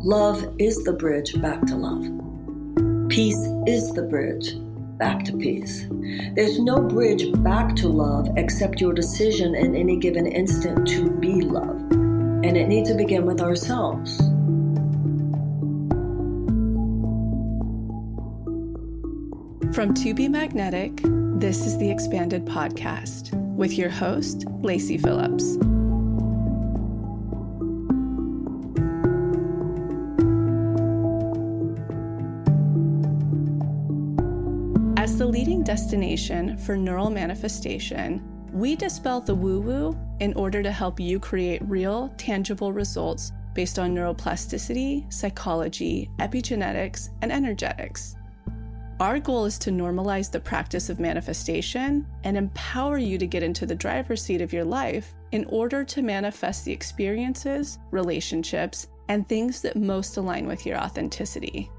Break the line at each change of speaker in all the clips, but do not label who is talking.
Love is the bridge back to love. Peace is the bridge back to peace. There's no bridge back to love except your decision in any given instant to be love. And it needs to begin with ourselves.
From To Be Magnetic, this is the Expanded Podcast with your host, Lacy Phillips. As the leading destination for neural manifestation, we dispel the woo-woo in order to help you create real, tangible results based on neuroplasticity, psychology, epigenetics, and energetics. Our goal is to normalize the practice of manifestation and empower you to get into the driver's seat of your life in order to manifest the experiences, relationships, and things that most align with your authenticity.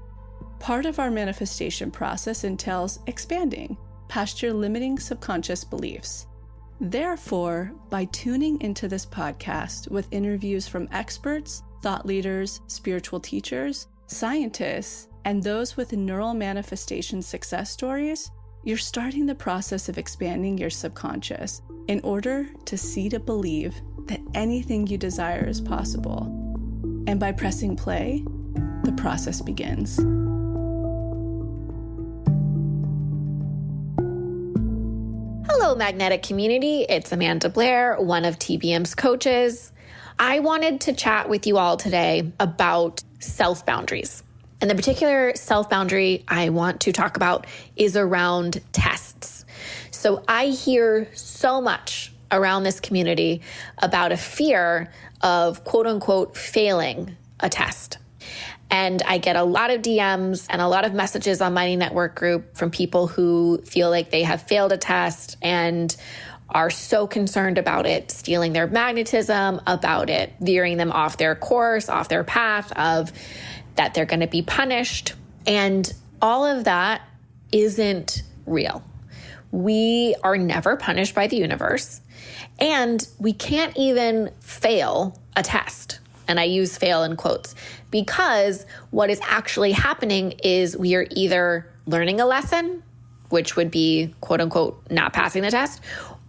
Part of our manifestation process entails expanding past your limiting subconscious beliefs. Therefore, by tuning into this podcast with interviews from experts, thought leaders, spiritual teachers, scientists, and those with neural manifestation success stories, you're starting the process of expanding your subconscious in order to see to believe that anything you desire is possible. And by pressing play, the process begins.
Hello, Magnetic Community. It's Amanda Blair, one of TBM's coaches. I wanted to chat with you all today about self-boundaries. And the particular self-boundary I want to talk about is around tests. So I hear so much around this community about a fear of quote unquote failing a test. And I get a lot of DMs and a lot of messages on my network group from people who feel like they have failed a test and are so concerned about it stealing their magnetism, about it veering them off their course, off their path, of that they're going to be punished. And all of that isn't real. We are never punished by the universe, and we can't even fail a test. And I use fail in quotes because what is actually happening is we are either learning a lesson, which would be quote unquote not passing the test,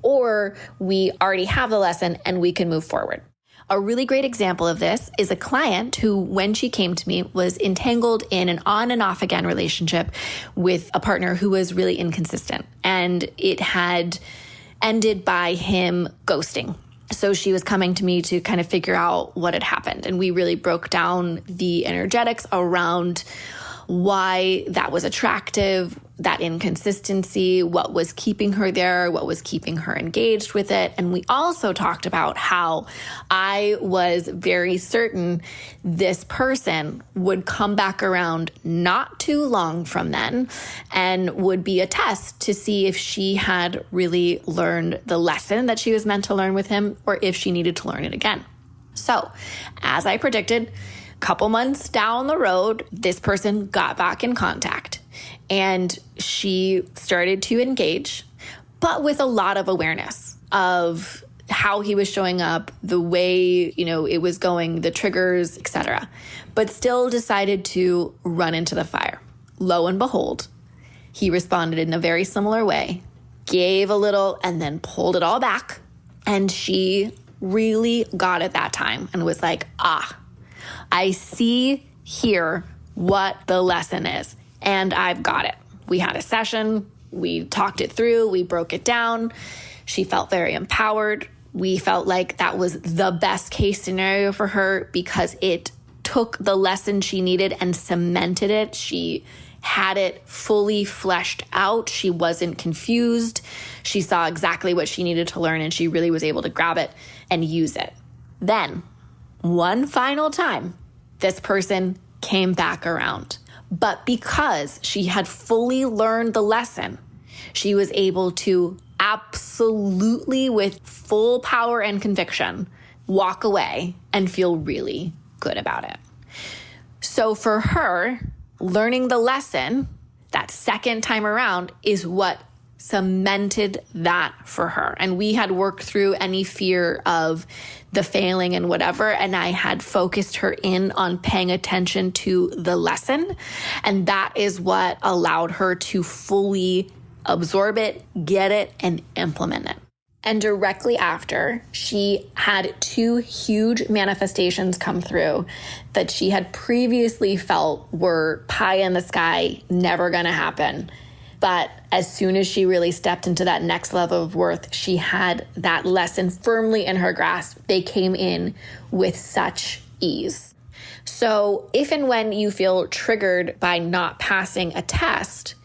or we already have the lesson and we can move forward. A really great example of this is a client who, when she came to me, was entangled in an on and off again relationship with a partner who was really inconsistent. And it had ended by him ghosting. So she was coming to me to kind of figure out what had happened. And we really broke down the energetics around why that was attractive, that inconsistency, what was keeping her there, what was keeping her engaged with it. And we also talked about how I was very certain this person would come back around not too long from then and would be a test to see if she had really learned the lesson that she was meant to learn with him or if she needed to learn it again. So, as I predicted, couple months down the road, this person got back in contact and she started to engage, but with a lot of awareness of how he was showing up, the way, it was going, the triggers, etc. But still decided to run into the fire. Lo and behold, he responded in a very similar way, gave a little and then pulled it all back. And she really got it that time and was like, I see here what the lesson is, and I've got it. We had a session, we talked it through, we broke it down. She felt very empowered. We felt like that was the best case scenario for her because it took the lesson she needed and cemented it. She had it fully fleshed out. She wasn't confused. She saw exactly what she needed to learn, and she really was able to grab it and use it. Then, one final time, this person came back around. But because she had fully learned the lesson, she was able to absolutely, with full power and conviction, walk away and feel really good about it. So for her, learning the lesson that second time around is what cemented that for her. And we had worked through any fear of the failing and whatever. And I had focused her in on paying attention to the lesson. And that is what allowed her to fully absorb it, get it, and implement it. And directly after, she had 2 huge manifestations come through that she had previously felt were pie in the sky, never going to happen. But as soon as she really stepped into that next level of worth, she had that lesson firmly in her grasp. They came in with such ease. So if and when you feel triggered by not passing a test,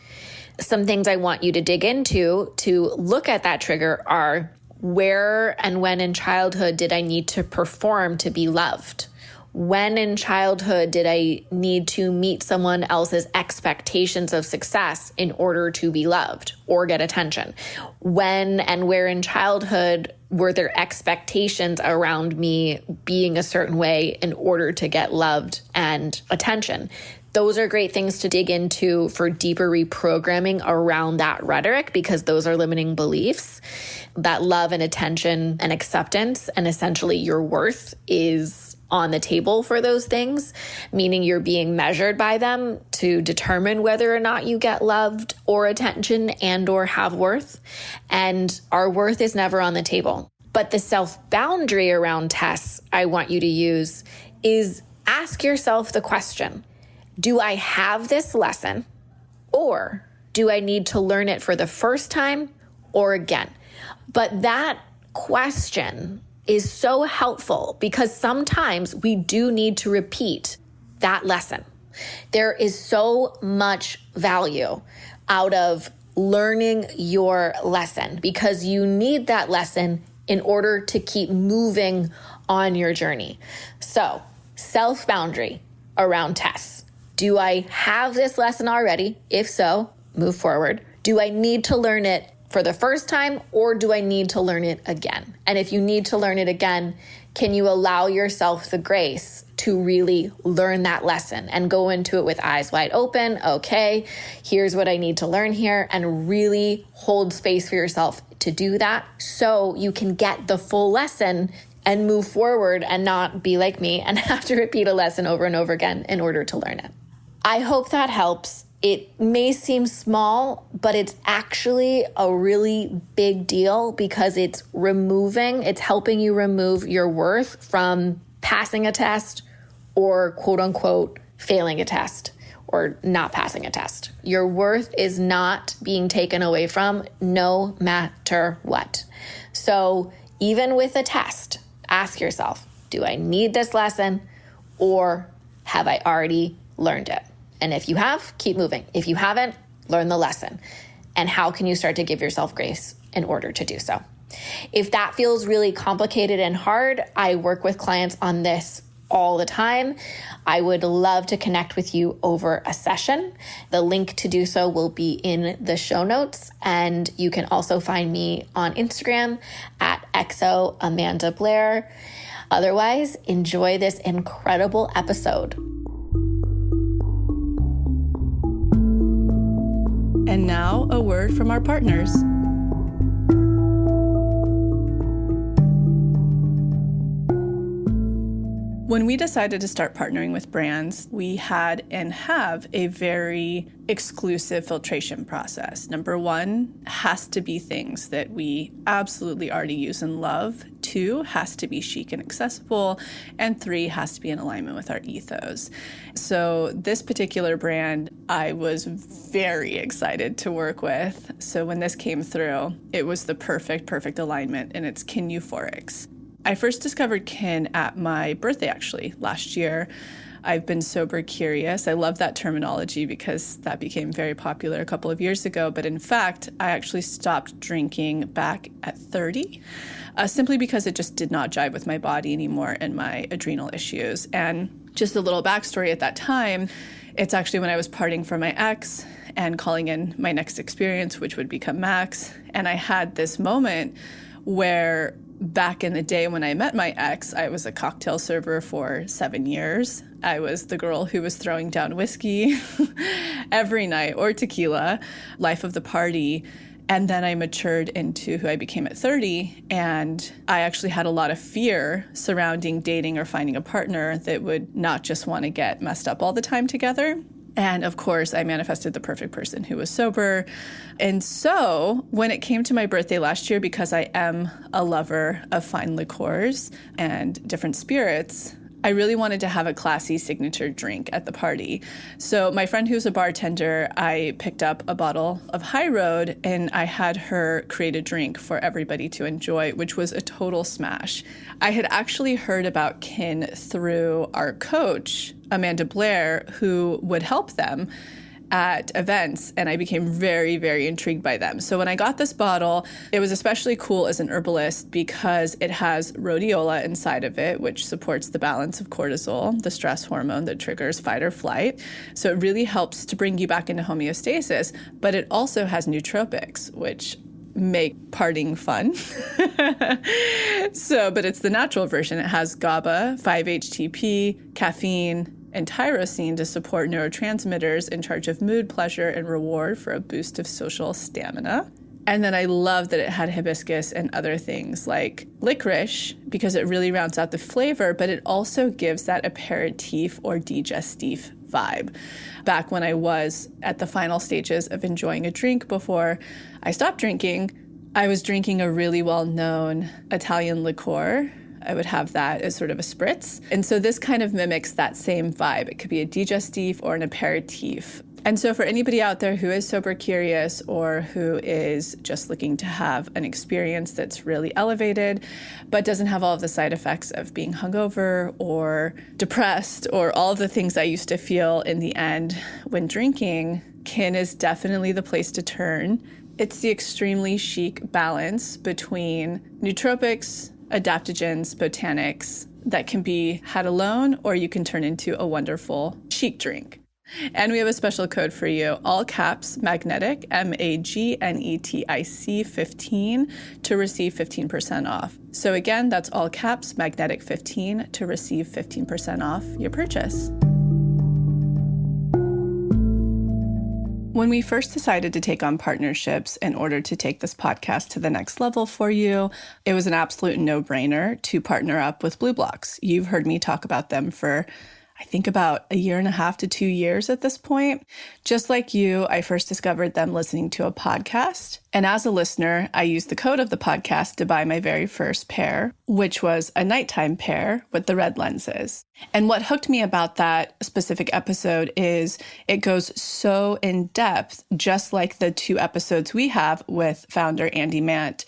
some things I want you to dig into to look at that trigger are: where and when in childhood did I need to perform to be loved? When in childhood did I need to meet someone else's expectations of success in order to be loved or get attention? When and where in childhood were there expectations around me being a certain way in order to get loved and attention? Those are great things to dig into for deeper reprogramming around that rhetoric, because those are limiting beliefs. That love and attention and acceptance and essentially your worth is on the table for those things, meaning you're being measured by them to determine whether or not you get loved or attention and or have worth. And our worth is never on the table. But the self-boundary around tests I want you to use is ask yourself the question: do I have this lesson, or do I need to learn it for the first time or again? But that question is so helpful because sometimes we do need to repeat that lesson. There is so much value out of learning your lesson because you need that lesson in order to keep moving on your journey. So, self-boundary around tests. Do I have this lesson already? If so, move forward. Do I need to learn it for the first time, or do I need to learn it again? And if you need to learn it again, can you allow yourself the grace to really learn that lesson and go into it with eyes wide open? Okay, here's what I need to learn here, and really hold space for yourself to do that so you can get the full lesson and move forward and not be like me and have to repeat a lesson over and over again in order to learn it. I hope that helps. It may seem small, but it's actually a really big deal because it's helping you remove your worth from passing a test or quote unquote failing a test or not passing a test. Your worth is not being taken away from no matter what. So even with a test, ask yourself, do I need this lesson or have I already learned it? And if you have, keep moving. If you haven't, learn the lesson. And how can you start to give yourself grace in order to do so? If that feels really complicated and hard, I work with clients on this all the time. I would love to connect with you over a session. The link to do so will be in the show notes. And you can also find me on Instagram at @Amanda Blair. Otherwise, enjoy this incredible episode.
And now, a word from our partners. When we decided to start partnering with brands, we had and have a very exclusive filtration process. Number 1 has to be things that we absolutely already use and love. 2 has to be chic and accessible. And 3 has to be in alignment with our ethos. So this particular brand, I was very excited to work with. So when this came through, it was the perfect alignment, and it's Kin Euphorics. I first discovered Kin at my birthday, actually, last year. I've been sober curious. I love that terminology because that became very popular a couple of years ago. But in fact, I actually stopped drinking back at 30, simply because it just did not jive with my body anymore and my adrenal issues. And just a little backstory at that time, it's actually when I was parting from my ex and calling in my next experience, which would become Max. And I had this moment where back in the day when I met my ex, I was a cocktail server for 7 years. I was the girl who was throwing down whiskey every night, or tequila, life of the party. And then I matured into who I became at 30. And I actually had a lot of fear surrounding dating or finding a partner that would not just want to get messed up all the time together. And of course, I manifested the perfect person who was sober. And so when it came to my birthday last year, because I am a lover of fine liqueurs and different spirits, I really wanted to have a classy signature drink at the party. So my friend who's a bartender, I picked up a bottle of High Road and I had her create a drink for everybody to enjoy, which was a total smash. I had actually heard about kin through our coach, Amanda Blair, who would help them at events, and I became very, very intrigued by them. So when I got this bottle, it was especially cool as an herbalist because it has rhodiola inside of it, which supports the balance of cortisol, the stress hormone that triggers fight or flight. So it really helps to bring you back into homeostasis, but it also has nootropics, which make partying fun. But it's the natural version. It has GABA, 5-HTP, caffeine, and tyrosine to support neurotransmitters in charge of mood, pleasure, and reward for a boost of social stamina. And then I love that it had hibiscus and other things like licorice because it really rounds out the flavor, but it also gives that aperitif or digestif vibe. Back when I was at the final stages of enjoying a drink before I stopped drinking, I was drinking a really well-known Italian liqueur. I would have that as sort of a spritz. And so this kind of mimics that same vibe. It could be a digestif or an aperitif. And so for anybody out there who is sober curious or who is just looking to have an experience that's really elevated, but doesn't have all of the side effects of being hungover or depressed or all of the things I used to feel in the end when drinking, kin is definitely the place to turn. It's the extremely chic balance between nootropics, adaptogens, botanics that can be had alone, or you can turn into a wonderful chic drink. And we have a special code for you, all caps, magnetic, MAGNETIC 15 to receive 15% off. So again, that's all caps, magnetic 15 to receive 15% off your purchase. When we first decided to take on partnerships in order to take this podcast to the next level for you, it was an absolute no-brainer to partner up with Blue Blocks. You've heard me talk about them for, I think, about 1.5 to 2 years at this point. Just like you, I first discovered them listening to a podcast. And as a listener, I used the code of the podcast to buy my very first pair, which was a nighttime pair with the red lenses. And what hooked me about that specific episode is it goes so in depth, just like the 2 episodes we have with founder Andy Mant,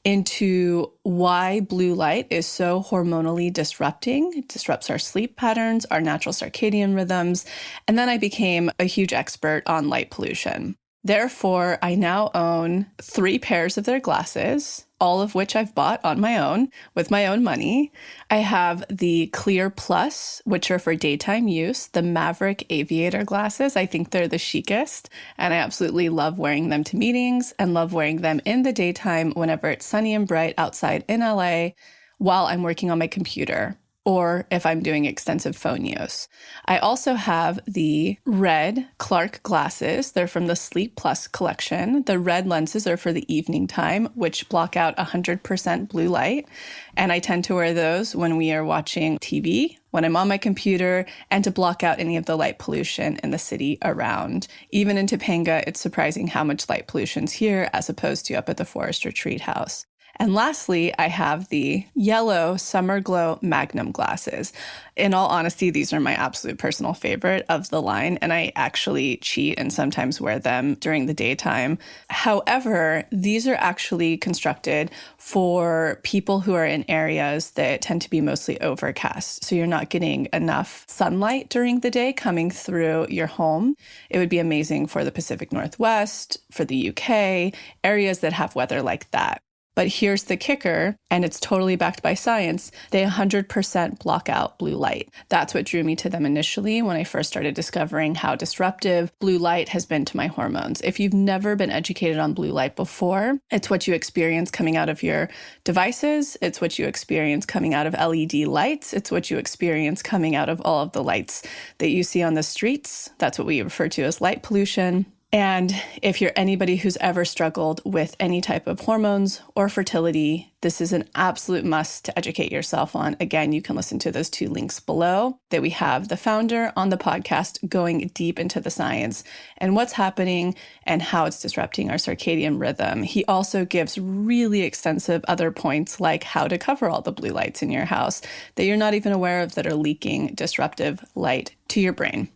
into why blue light is so hormonally disrupting. It disrupts our sleep patterns, our natural circadian rhythms. And then I became a huge expert on light pollution. Therefore, I now own 3 pairs of their glasses, all of which I've bought on my own with my own money. I have the Clear Plus, which are for daytime use, the Maverick Aviator glasses. I think they're the chicest, and I absolutely love wearing them to meetings and love wearing them in the daytime whenever it's sunny and bright outside in LA while I'm working on my computer, or if I'm doing extensive phone use. I also have the red Clark glasses. They're from the Sleep Plus collection. The red lenses are for the evening time, which block out 100% blue light. And I tend to wear those when we are watching TV, when I'm on my computer, and to block out any of the light pollution in the city around. Even in Topanga, it's surprising how much light pollution's here as opposed to up at the Forest Retreat House. And lastly, I have the yellow Summer Glow Magnum glasses. In all honesty, these are my absolute personal favorite of the line, and I actually cheat and sometimes wear them during the daytime. However, these are actually constructed for people who are in areas that tend to be mostly overcast. So you're not getting enough sunlight during the day coming through your home. It would be amazing for the Pacific Northwest, for the UK, areas that have weather like that. But here's the kicker, and it's totally backed by science. They 100% block out blue light. That's what drew me to them initially when I first started discovering how disruptive blue light has been to my hormones. If you've never been educated on blue light before, it's what you experience coming out of your devices. It's what you experience coming out of LED lights. It's what you experience coming out of all of the lights that you see on the streets. That's what we refer to as light pollution. And if you're anybody who's ever struggled with any type of hormones or fertility, this is an absolute must to educate yourself on. Again, you can listen to those 2 links below that we have the founder on the podcast going deep into the science and what's happening and how it's disrupting our circadian rhythm. He also gives really extensive other points like how to cover all the blue lights in your house that you're not even aware of that are leaking disruptive light to your brain.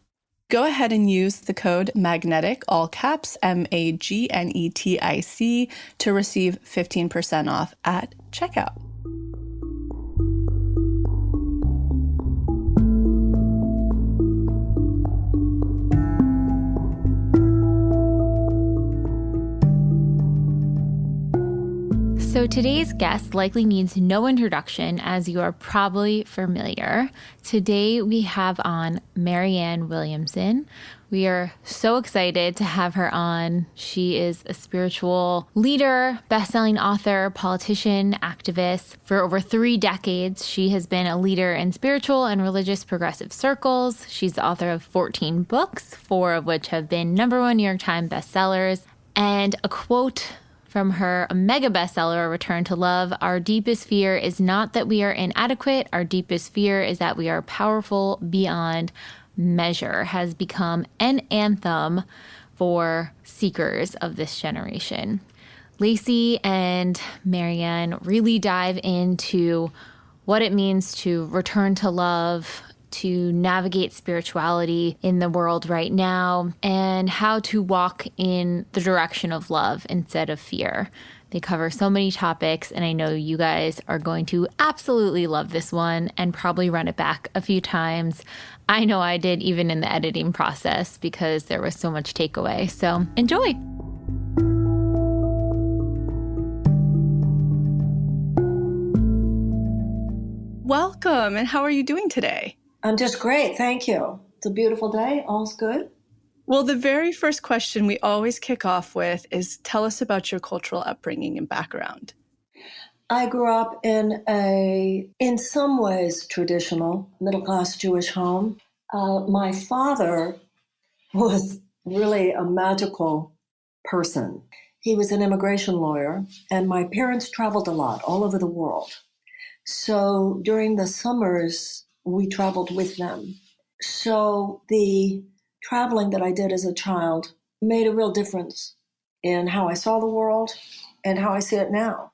Go ahead and use the code MAGNETIC, all caps, MAGNETIC, to receive 15% off at checkout.
So today's guest likely needs no introduction, as you are probably familiar. Today we have on Marianne Williamson. We are so excited to have her on. She is a spiritual leader, best-selling author, politician, activist. For over 3 decades, she has been a leader in spiritual and religious progressive circles. She's the author of 14 books, 4 of which have been #1 New York Times bestsellers. And a quote from her mega bestseller, Return to Love: "Our deepest fear is not that we are inadequate. Our deepest fear is that we are powerful beyond measure," has become an anthem for seekers of this generation. Lacy and Marianne really dive into what it means to return to love, to navigate spirituality in the world right now, and how to walk in the direction of love instead of fear. They cover so many topics, and I know you guys are going to absolutely love this one and probably run it back a few times. I know I did, even in the editing process, because there was so much takeaway. So enjoy.
Welcome, and how are you doing today?
I'm just great. Thank you. It's a beautiful day. All's good.
Well, the very first question we always kick off with is, tell us about your cultural upbringing and background.
I grew up in in some ways, traditional middle-class Jewish home. My father was really a magical person. He was an immigration lawyer, and my parents traveled a lot all over the world. So during the summers, we traveled with them. So the traveling that I did as a child made a real difference in how I saw the world and how I see it now.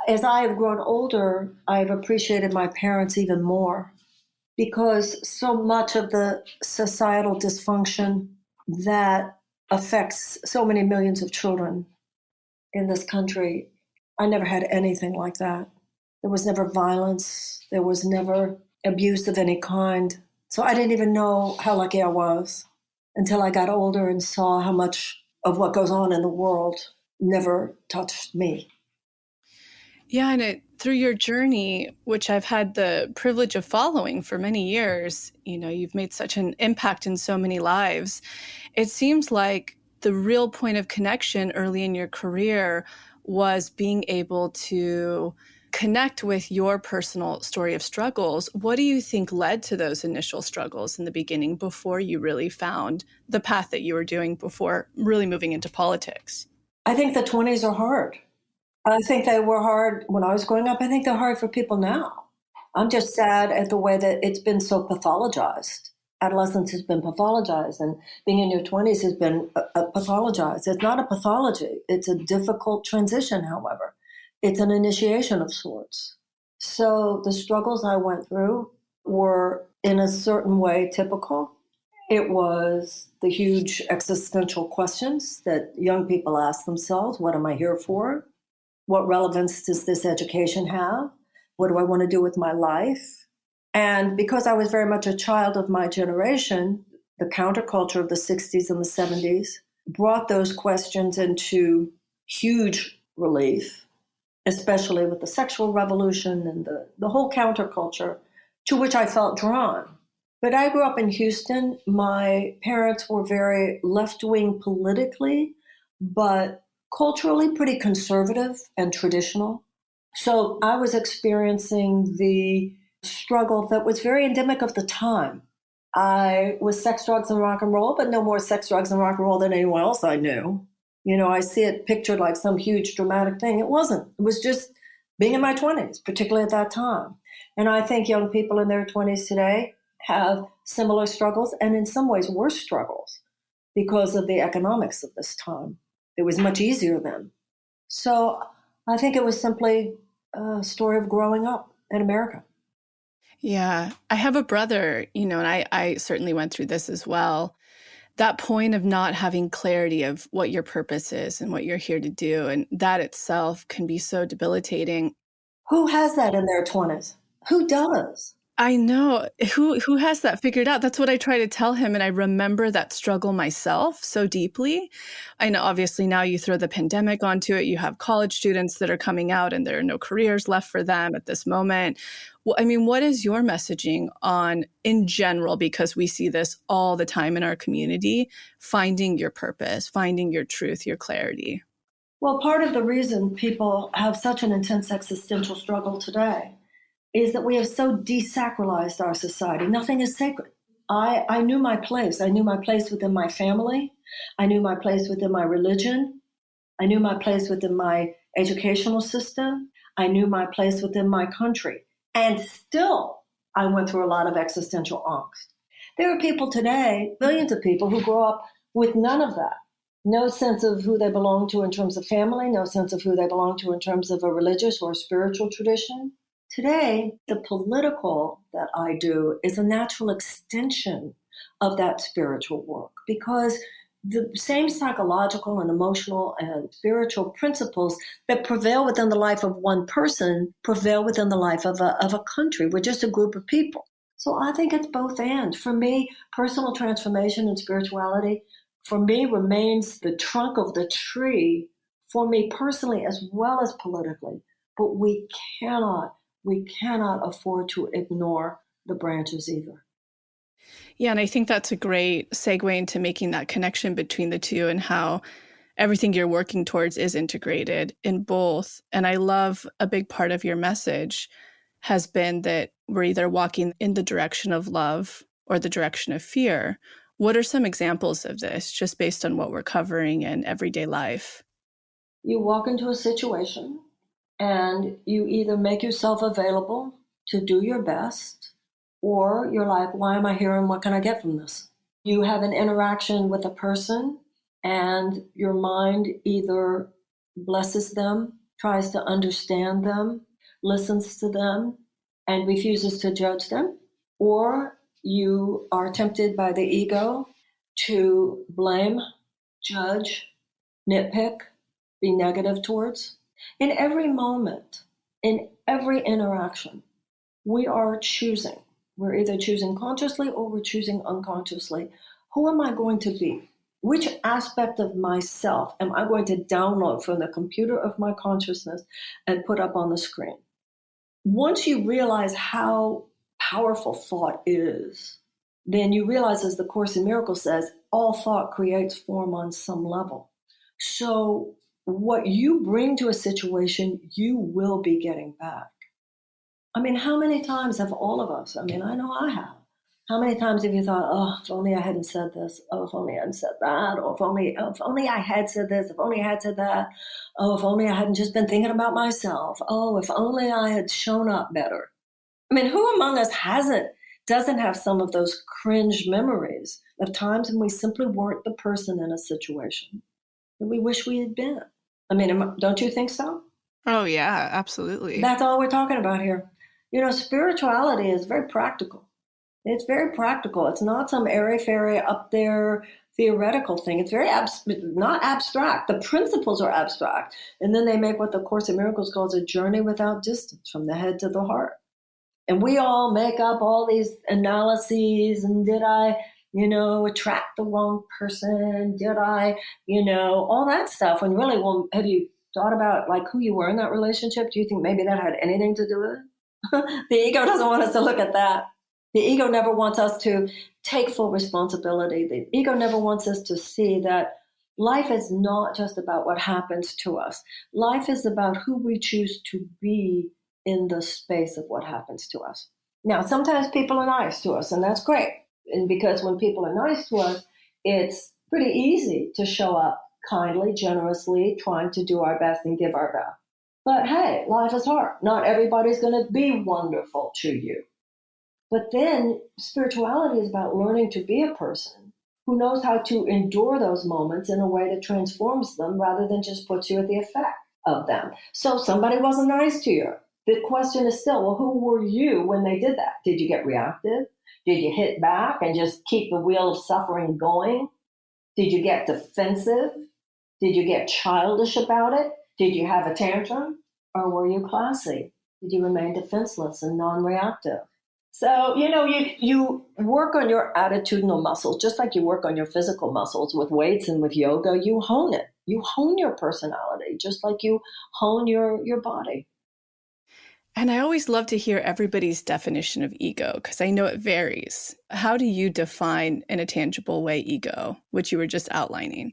As I have grown older, I've appreciated my parents even more, because so much of the societal dysfunction that affects so many millions of children in this country, I never had anything like that. There was never violence. There was never abuse of any kind. So I didn't even know how lucky I was until I got older and saw how much of what goes on in the world never touched me.
Yeah, and through your journey, which I've had the privilege of following for many years, you've made such an impact in so many lives. It seems like the real point of connection early in your career was being able to connect with your personal story of struggles. What do you think led to those initial struggles in the beginning before you really found the path that you were doing before really moving into politics?
I think the 20s are hard. I think they were hard when I was growing up. I think they're hard for people now. I'm just sad at the way that it's been so pathologized. Adolescence has been pathologized, and being in your 20s has been pathologized. It's not a pathology. It's a difficult transition, however. It's an initiation of sorts. So the struggles I went through were, in a certain way, typical. It was the huge existential questions that young people ask themselves. What am I here for? What relevance does this education have? What do I want to do with my life? And because I was very much a child of my generation, the counterculture of the 60s and the 70s brought those questions into huge relief, especially with the sexual revolution and the whole counterculture to which I felt drawn. But I grew up in Houston. My parents were very left-wing politically, but culturally pretty conservative and traditional. So I was experiencing the struggle that was very endemic of the time. I was sex, drugs, and rock and roll, but no more sex, drugs, and rock and roll than anyone else I knew. I see it pictured like some huge dramatic thing. It wasn't. It was just being in my 20s, particularly at that time. And I think young people in their 20s today have similar struggles, and in some ways worse struggles because of the economics of this time. It was much easier then. So I think it was simply a story of growing up in America.
Yeah, I have a brother, and I certainly went through this as well. That point of not having clarity of what your purpose is and what you're here to do, and that itself can be so debilitating.
Who has that in their 20s? Who does?
I know. Who has that figured out? That's what I try to tell him. And I remember that struggle myself so deeply. I know, obviously, now you throw the pandemic onto it. You have college students that are coming out and there are no careers left for them at this moment. Well, I mean, what is your messaging on, in general, because we see this all the time in our community, finding your purpose, finding your truth, your clarity?
Well, part of the reason people have such an intense existential struggle today is that we have so desacralized our society. Nothing is sacred. I knew my place. I knew my place within my family. I knew my place within my religion. I knew my place within my educational system. I knew my place within my country. And still, I went through a lot of existential angst. There are people today, billions of people, who grow up with none of that. No sense of who they belong to in terms of family, no sense of who they belong to in terms of a religious or spiritual tradition. Today, the political that I do is a natural extension of that spiritual work, because the same psychological and emotional and spiritual principles that prevail within the life of one person prevail within the life of a country. We're just a group of people. So I think it's both and. For me, personal transformation and spirituality, for me, remains the trunk of the tree, for me personally as well as politically. But we cannot afford to ignore the branches either.
Yeah, and I think that's a great segue into making that connection between the two and how everything you're working towards is integrated in both. And I love a big part of your message has been that we're either walking in the direction of love or the direction of fear. What are some examples of this, just based on what we're covering in everyday life?
You walk into a situation and you either make yourself available to do your best, or you're like, why am I here and what can I get from this? You have an interaction with a person and your mind either blesses them, tries to understand them, listens to them, and refuses to judge them, or you are tempted by the ego to blame, judge, nitpick, be negative towards. In every moment, in every interaction, we are choosing. We're either choosing consciously or we're choosing unconsciously. Who am I going to be? Which aspect of myself am I going to download from the computer of my consciousness and put up on the screen? Once you realize how powerful thought is, then you realize, as the Course in Miracles says, all thought creates form on some level. So what you bring to a situation, you will be getting back. I mean, how many times have all of us, I know I have, how many times have you thought, oh, if only I hadn't said this, oh, if only I hadn't said that, or if only I had said this, if only I had said that, oh, if only I hadn't just been thinking about myself, oh, if only I had shown up better. I mean, who among us doesn't have some of those cringe memories of times when we simply weren't the person in a situation that we wish we had been? I mean, don't you think so?
Oh, yeah, absolutely.
That's all we're talking about here. Spirituality is very practical. It's very practical. It's not some airy-fairy up there theoretical thing. It's very not abstract. The principles are abstract. And then they make what the Course in Miracles calls a journey without distance, from the head to the heart. And we all make up all these analyses. And did I, attract the wrong person? Did I, all that stuff. When really, well, have you thought about like who you were in that relationship? Do you think maybe that had anything to do with it? The ego doesn't want us to look at that. The ego never wants us to take full responsibility. The ego never wants us to see that life is not just about what happens to us. Life is about who we choose to be in the space of what happens to us. Now, sometimes people are nice to us, and that's great. And because when people are nice to us, it's pretty easy to show up kindly, generously, trying to do our best and give our best. But hey, life is hard. Not everybody's going to be wonderful to you. But then spirituality is about learning to be a person who knows how to endure those moments in a way that transforms them rather than just puts you at the effect of them. So somebody wasn't nice to you. The question is still, well, who were you when they did that? Did you get reactive? Did you hit back and just keep the wheel of suffering going? Did you get defensive? Did you get childish about it? Did you have a tantrum? Or were you classy? Did you remain defenseless and non-reactive? So, you work on your attitudinal muscles, just like you work on your physical muscles with weights and with yoga. You hone it. You hone your personality, just like you hone your body.
And I always love to hear everybody's definition of ego, because I know it varies. How do you define in a tangible way ego, which you were just outlining?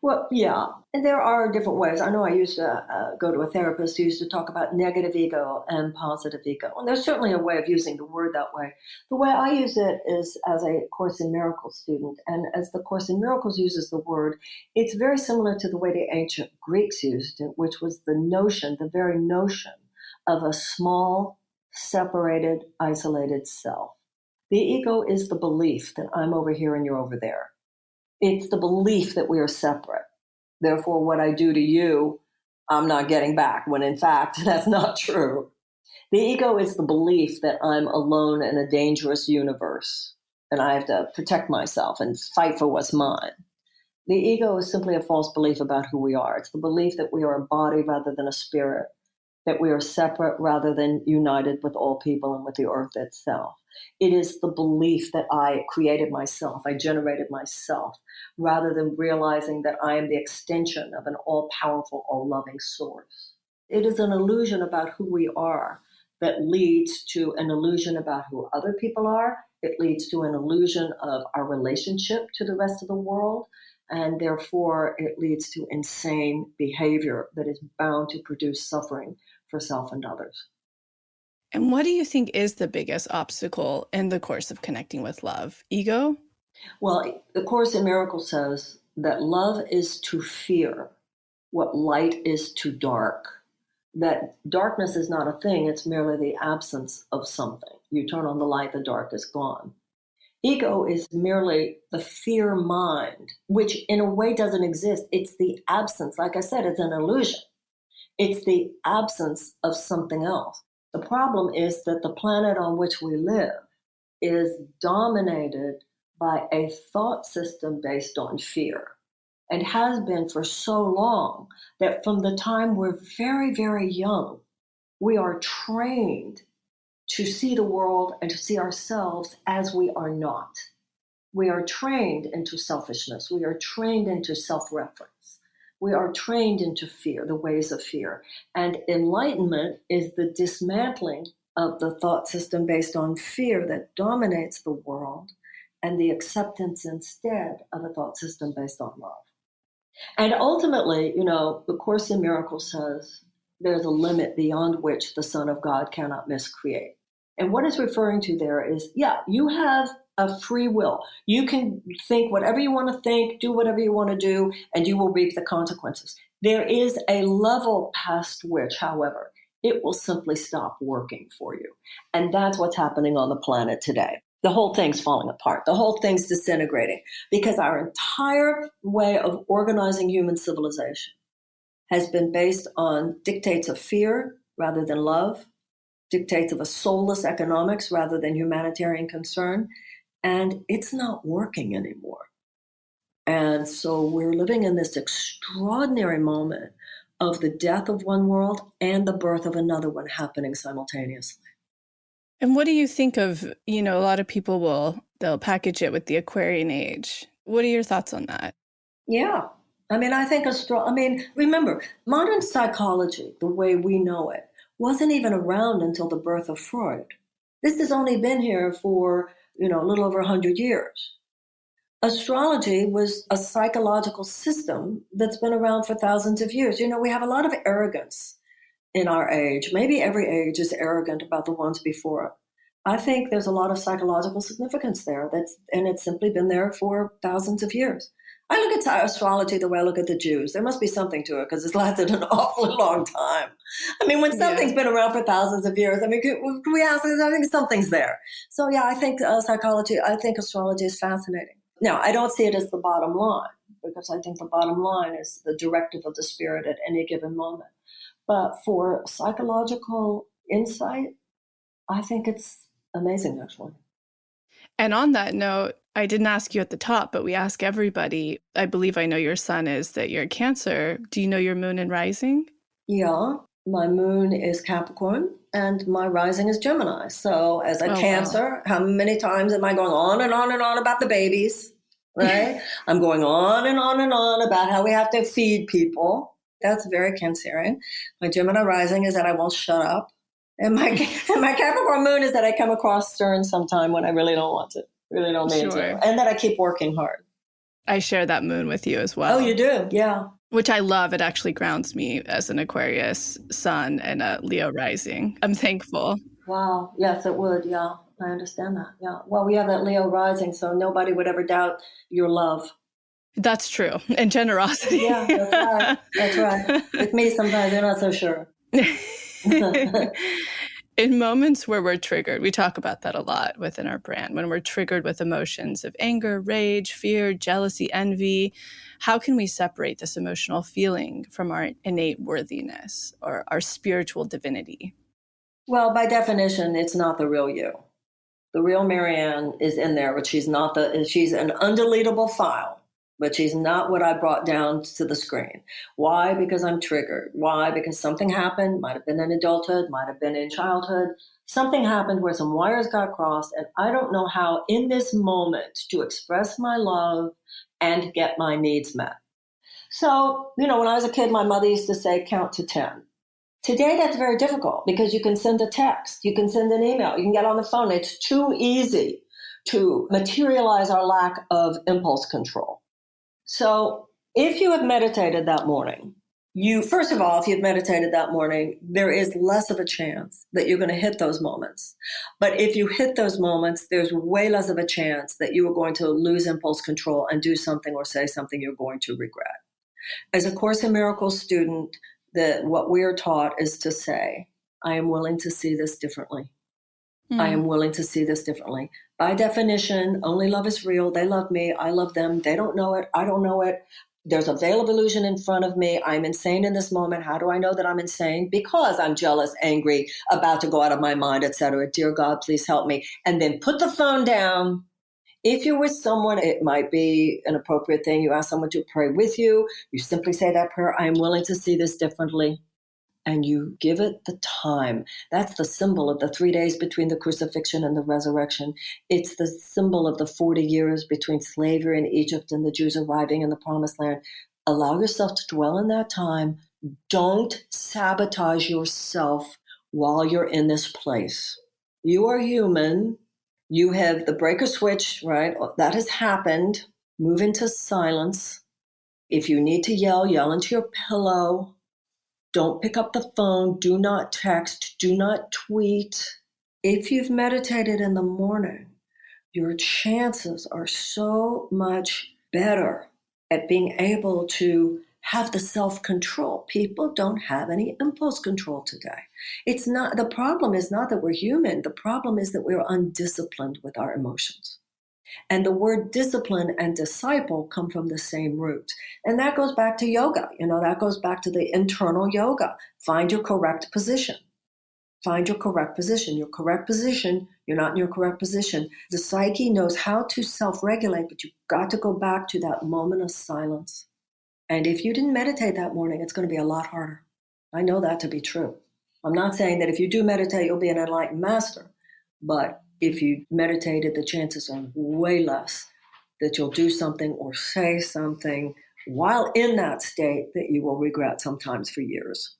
Well, yeah, and there are different ways. I know I used to go to a therapist who used to talk about negative ego and positive ego. And there's certainly a way of using the word that way. The way I use it is as a Course in Miracles student. And as the Course in Miracles uses the word, it's very similar to the way the ancient Greeks used it, which was the very notion of a small, separated, isolated self. The ego is the belief that I'm over here and you're over there. It's the belief that we are separate. Therefore, what I do to you, I'm not getting back, when in fact, that's not true. The ego is the belief that I'm alone in a dangerous universe and I have to protect myself and fight for what's mine. The ego is simply a false belief about who we are. It's the belief that we are a body rather than a spirit, that we are separate rather than united with all people and with the earth itself. It is the belief that I created myself, I generated myself, rather than realizing that I am the extension of an all-powerful, all-loving source. It is an illusion about who we are that leads to an illusion about who other people are. It leads to an illusion of our relationship to the rest of the world. And therefore, it leads to insane behavior that is bound to produce suffering for self and others.
And what do you think is the biggest obstacle in the course of connecting with love? Ego?
Well, the Course in Miracles says that love is to fear what light is to dark. That darkness is not a thing, it's merely the absence of something. You turn on the light, the dark is gone. Ego is merely the fear mind, which in a way doesn't exist. It's the absence. Like I said, it's an illusion. It's the absence of something else. The problem is that the planet on which we live is dominated by a thought system based on fear, and has been for so long that from the time we're very, very young, we are trained to see the world and to see ourselves as we are not. We are trained into selfishness. We are trained into self-reference. We are trained into fear, the ways of fear. And enlightenment is the dismantling of the thought system based on fear that dominates the world, and the acceptance instead of a thought system based on love. And ultimately, the Course in Miracles says there's a limit beyond which the Son of God cannot miscreate. And what it's referring to there is, you have a free will. You can think whatever you want to think, do whatever you want to do, and you will reap the consequences. There is a level past which, however, it will simply stop working for you. And that's what's happening on the planet today. The whole thing's falling apart. The whole thing's disintegrating because our entire way of organizing human civilization has been based on dictates of fear rather than love, dictates of a soulless economics rather than humanitarian concern, and it's not working anymore. And so we're living in this extraordinary moment of the death of one world and the birth of another one happening simultaneously.
And what do you think of, a lot of people they'll package it with the Aquarian age. What are your thoughts on that?
Yeah. I think remember, modern psychology, the way we know it, wasn't even around until the birth of Freud. This has only been here for, a little over 100 years. Astrology was a psychological system that's been around for thousands of years. We have a lot of arrogance in our age. Maybe every age is arrogant about the ones before it. I think there's a lot of psychological significance there. And it's simply been there for thousands of years. I look at astrology the way I look at the Jews. There must be something to it because it's lasted an awfully long time. I mean, when something's been around for thousands of years, I mean, can we ask? I think something's there. So yeah, I think I think astrology is fascinating. Now, I don't see it as the bottom line because I think the bottom line is the directive of the spirit at any given moment. But for psychological insight, I think it's amazing, actually.
And on that note, I didn't ask you at the top, but we ask everybody. I believe I know your sun is that you're Cancer. Do you know your moon and rising?
Yeah, my moon is Capricorn and my rising is Gemini. So as a Cancer, how many times am I going on and on and on about the babies, right? I'm going on and on and on about how we have to feed people. That's very Cancerian. My Gemini rising is that I won't shut up. And my Capricorn moon is that I come across stern sometime when I really don't want to, really don't need to. And that I keep working hard.
I share that moon with you as well.
Oh, you do? Yeah.
Which I love. It actually grounds me as an Aquarius sun and a Leo rising. I'm thankful.
Wow. Yes, it would. Yeah, I understand that. Yeah. Well, we have that Leo rising, so nobody would ever doubt your love.
That's true. And generosity.
Yeah, that's right. That's right. With me, sometimes you're not so sure.
In moments where we're triggered, we talk about that a lot within our brand. When we're triggered with emotions of anger, rage, fear, jealousy, envy, how can we separate this emotional feeling from our innate worthiness or our spiritual divinity?
Well, by definition, it's not the real you. The real Marianne is in there, but she's an undeletable file. But she's not what I brought down to the screen. Why? Because I'm triggered. Why? Because something happened, might have been in adulthood, might have been in childhood. Something happened where some wires got crossed, and I don't know how in this moment to express my love and get my needs met. So, when I was a kid, my mother used to say, count to 10. Today, that's very difficult because you can send a text, you can send an email, you can get on the phone. It's too easy to materialize our lack of impulse control. So if you have meditated that morning, first of all, if you've meditated that morning, there is less of a chance that you're going to hit those moments. But if you hit those moments, there's way less of a chance that you are going to lose impulse control and do something or say something you're going to regret. As a Course in Miracles student, what we are taught is to say, I am willing to see this differently. I am willing to see this differently. By definition, only love is real. They love me. I love them. They don't know it. I don't know it. There's a veil of illusion in front of me. I'm insane in this moment. How do I know that I'm insane? Because I'm jealous, angry, about to go out of my mind, etc. Dear God, please help me. And then put the phone down. If you're with someone, it might be an appropriate thing. You ask someone to pray with you. You simply say that prayer, I am willing to see this differently. And you give it the time. That's the symbol of the 3 days between the crucifixion and the resurrection. It's the symbol of the 40 years between slavery in Egypt and the Jews arriving in the promised land. Allow yourself to dwell in that time. Don't sabotage yourself while you're in this place. You are human. You have the breaker switch, right? That has happened. Move into silence. If you need to yell, yell into your pillow. Don't pick up the phone. Do not text. Do not tweet. If you've meditated in the morning, your chances are so much better at being able to have the self-control. People don't have any impulse control today. The problem is not that we're human. The problem is that we're undisciplined with our emotions. And the word discipline and disciple come from the same root. And that goes back to yoga. That goes back to the internal yoga. Find your correct position. Find your correct position. Your correct position, you're not in your correct position. The psyche knows how to self-regulate, but you've got to go back to that moment of silence. And if you didn't meditate that morning, it's going to be a lot harder. I know that to be true. I'm not saying that if you do meditate, you'll be an enlightened master, but if you meditated, the chances are way less that you'll do something or say something while in that state that you will regret sometimes for years.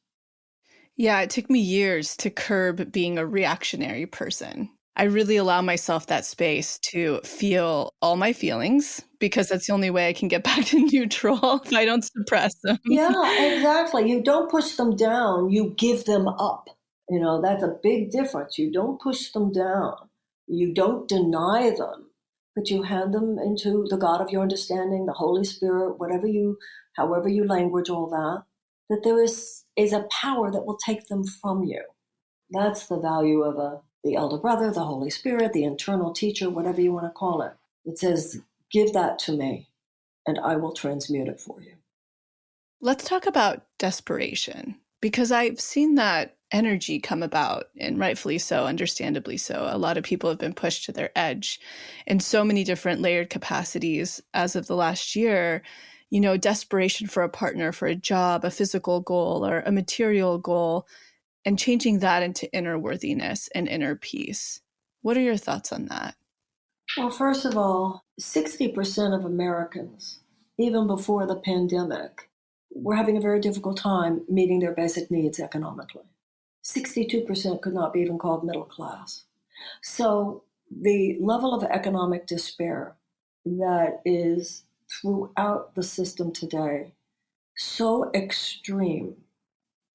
Yeah, it took me years to curb being a reactionary person. I really allow myself that space to feel all my feelings because that's the only way I can get back to neutral if I don't suppress them.
Yeah, exactly. You don't push them down, you give them up. That's a big difference. You don't push them down. You don't deny them, but you hand them into the God of your understanding, the Holy Spirit, however you language all that there is a power that will take them from you. That's the value of the elder brother, the Holy Spirit, the internal teacher, whatever you want to call it. It says, give that to me and I will transmute it for you.
Let's talk about desperation, because I've seen that energy come about, and rightfully so, understandably so. A lot of people have been pushed to their edge in so many different layered capacities as of the last year. Desperation for a partner, for a job, a physical goal, or a material goal, and changing that into inner worthiness and inner peace. What are your thoughts on that?
Well, first of all, 60% of Americans, even before the pandemic, were having a very difficult time meeting their basic needs economically. 62% could not be even called middle class. So the level of economic despair that is throughout the system today, so extreme.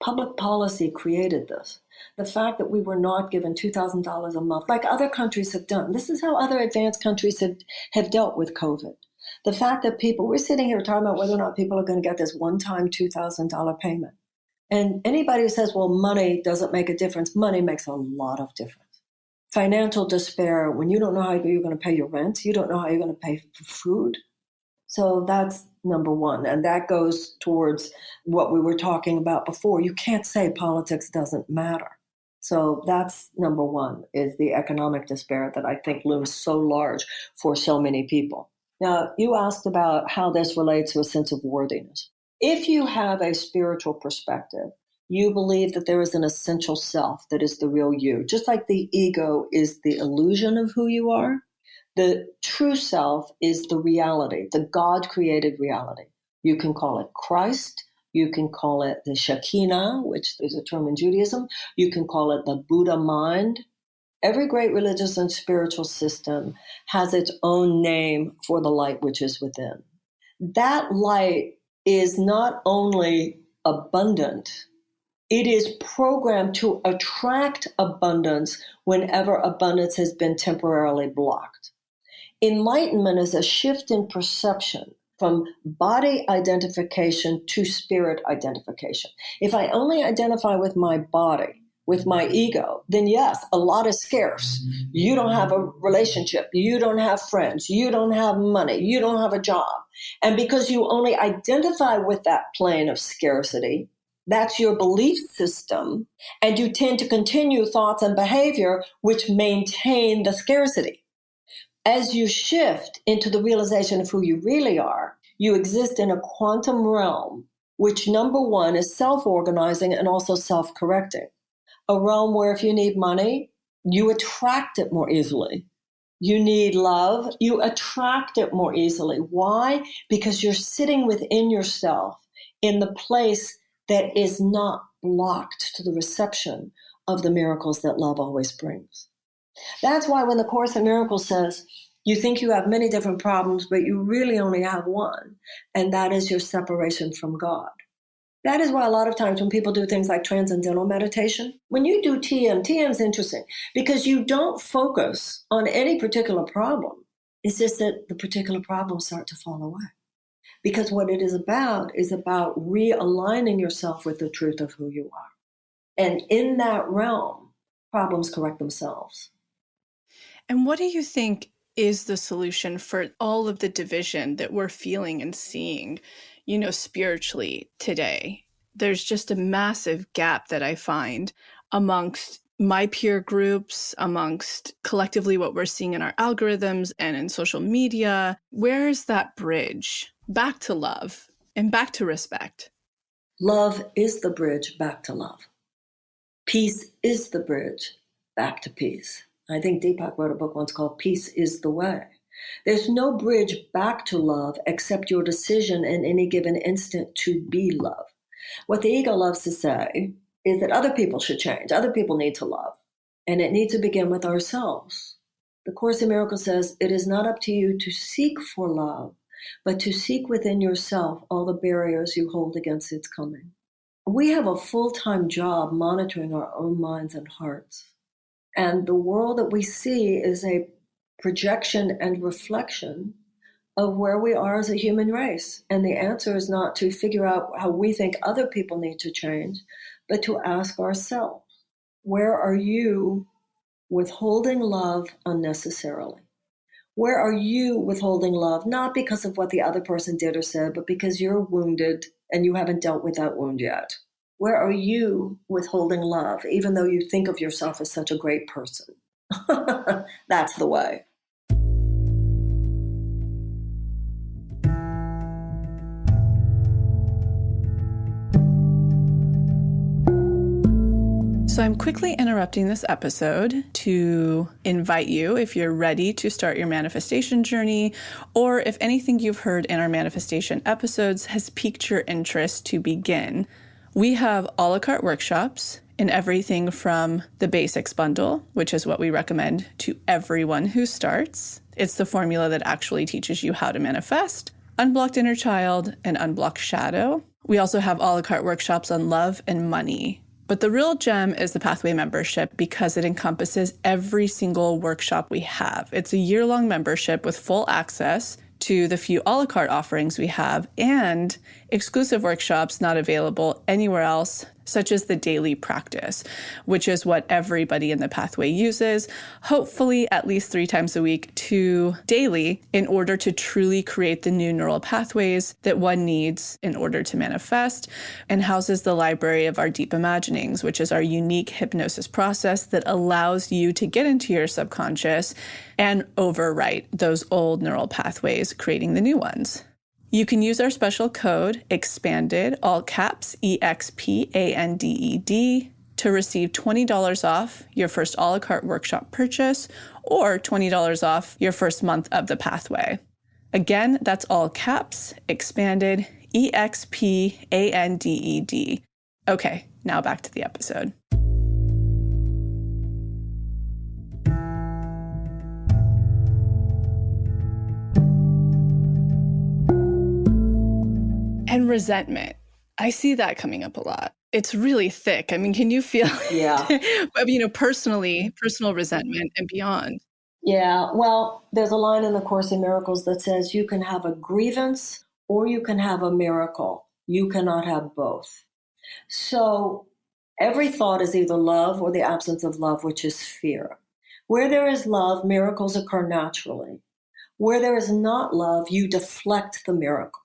Public policy created this. The fact that we were not given $2,000 a month, like other countries have done. This is how other advanced countries have dealt with COVID. The fact that we're sitting here talking about whether or not people are going to get this one-time $2,000 payment. And anybody who says, well, money doesn't make a difference, money makes a lot of difference. Financial despair, when you don't know how you're going to pay your rent, you don't know how you're going to pay for food. So that's number one. And that goes towards what we were talking about before. You can't say politics doesn't matter. So that's number one, is the economic despair that I think looms so large for so many people. Now, you asked about how this relates to a sense of worthiness. If you have a spiritual perspective, you believe that there is an essential self that is the real you. Just like the ego is the illusion of who you are, the true self is the reality, the God-created reality. You can call it Christ. You can call it the Shekinah, which is a term in Judaism. You can call it the Buddha mind. Every great religious and spiritual system has its own name for the light which is within. That light is not only abundant, it is programmed to attract abundance whenever abundance has been temporarily blocked. Enlightenment is a shift in perception from body identification to spirit identification. If I only identify with my body, with my ego, then yes, a lot is scarce. You don't have a relationship. You don't have friends. You don't have money. You don't have a job. And because you only identify with that plane of scarcity, that's your belief system, and you tend to continue thoughts and behavior which maintain the scarcity. As you shift into the realization of who you really are, you exist in a quantum realm, which number one is self-organizing and also self-correcting. A realm where if you need money, you attract it more easily. You need love, you attract it more easily. Why? Because you're sitting within yourself in the place that is not blocked to the reception of the miracles that love always brings. That's why when the Course in Miracles says, you think you have many different problems, but you really only have one, and that is your separation from God. That is why a lot of times when people do things like transcendental meditation, when you do TM is interesting because you don't focus on any particular problem. It's just that the particular problems start to fall away. Because what it is about realigning yourself with the truth of who you are. And in that realm, problems correct themselves.
And what do you think is the solution for all of the division that we're feeling and seeing, spiritually today? There's just a massive gap that I find amongst my peer groups, amongst collectively what we're seeing in our algorithms and in social media. Where is that bridge back to love and back to respect?
Love is the bridge back to love. Peace is the bridge back to peace. I think Deepak wrote a book once called Peace is the Way. There's no bridge back to love except your decision in any given instant to be love. What the ego loves to say is that other people should change. Other people need to love. And it needs to begin with ourselves. The Course in Miracles says it is not up to you to seek for love, but to seek within yourself all the barriers you hold against its coming. We have a full-time job monitoring our own minds and hearts. And the world that we see is a projection and reflection of where we are as a human race. And the answer is not to figure out how we think other people need to change, but to ask ourselves, where are you withholding love unnecessarily? Where are you withholding love, not because of what the other person did or said, but because you're wounded and you haven't dealt with that wound yet? Where are you withholding love, even though you think of yourself as such a great person? That's the way.
So I'm quickly interrupting this episode to invite you, if you're ready to start your manifestation journey, or if anything you've heard in our manifestation episodes has piqued your interest to begin. We have a la carte workshops in everything from the basics bundle, which is what we recommend to everyone who starts. It's the formula that actually teaches you how to manifest, unblocked inner child, and unblocked shadow. We also have a la carte workshops on love and money. But the real gem is the Pathway membership because it encompasses every single workshop we have. It's a year-long membership with full access to the few a la carte offerings we have and exclusive workshops not available anywhere else, such as the daily practice, which is what everybody in the Pathway uses, hopefully at least 3 times a week to daily, in order to truly create the new neural pathways that one needs in order to manifest, and houses the library of our deep imaginings, which is our unique hypnosis process that allows you to get into your subconscious and overwrite those old neural pathways, creating the new ones. You can use our special code EXPANDED, all caps, EXPANDED, to receive $20 off your first a la carte workshop purchase or $20 off your first month of the Pathway. Again, that's all caps, EXPANDED, EXPANDED. Okay, now back to the episode. And resentment. I see that coming up a lot. It's really thick. I mean, can you feel it? Personal resentment and beyond.
Yeah, well, there's a line in the Course in Miracles that says you can have a grievance or you can have a miracle. You cannot have both. So every thought is either love or the absence of love, which is fear. Where there is love, miracles occur naturally. Where there is not love, you deflect the miracle.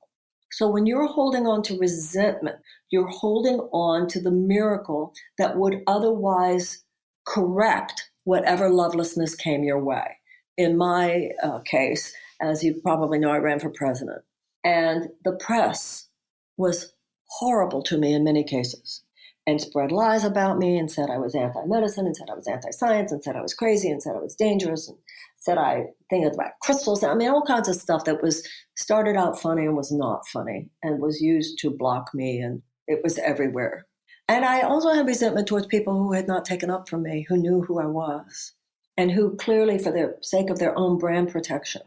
So when you're holding on to resentment, you're holding on to the miracle that would otherwise correct whatever lovelessness came your way. In my case, as you probably know, I ran for president. And the press was horrible to me in many cases and spread lies about me and said I was anti-medicine and said I was anti-science and said I was crazy and said I was dangerous and said I think about crystals. I mean, all kinds of stuff that was started out funny and was not funny and was used to block me, and it was everywhere. And I also had resentment towards people who had not taken up for me, who knew who I was, and who clearly, for the sake of their own brand protection,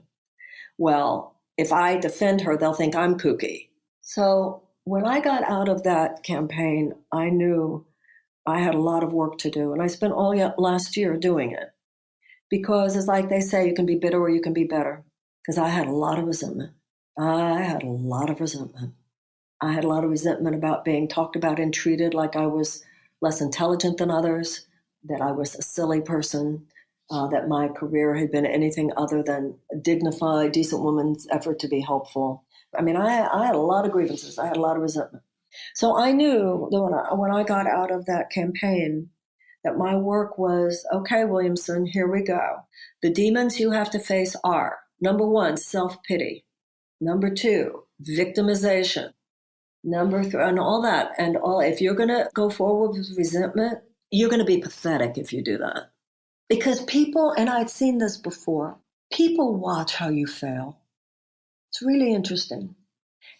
well, if I defend her, they'll think I'm kooky. So when I got out of that campaign, I knew I had a lot of work to do. And I spent all last year doing it. Because it's like they say, you can be bitter or you can be better. Because I had a lot of resentment. I had a lot of resentment about being talked about and treated like I was less intelligent than others, that I was a silly person, that my career had been anything other than a dignified, decent woman's effort to be helpful. I mean, I had a lot of grievances. I had a lot of resentment. So I knew that when I got out of that campaign, that my work was, okay, Williamson, here we go. The demons you have to face are, number 1, self-pity. Number 2, victimization. Number 3, and all that. And if you're going to go forward with resentment, you're going to be pathetic if you do that. Because people, and I'd seen this before, people watch how you fail. It's really interesting.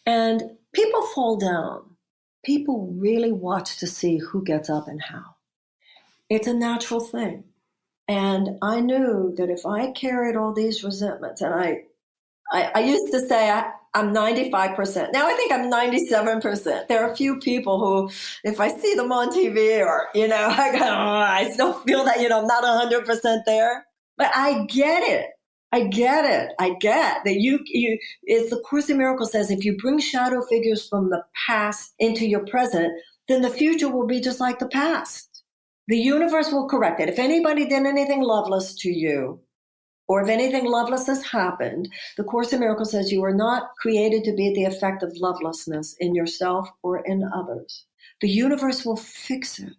And people fall down. People really watch to see who gets up and how. It's a natural thing. And I knew that if I carried all these resentments, and I used to say I'm 95%. Now I think I'm 97%. There are a few people who, if I see them on TV or, I go, I still feel that, I'm not 100% there. But I get it. I get that it's the Course in Miracles says, if you bring shadow figures from the past into your present, then the future will be just like the past. The universe will correct it. If anybody did anything loveless to you, or if anything loveless has happened, the Course in Miracles says you are not created to be the effect of lovelessness in yourself or in others. The universe will fix it.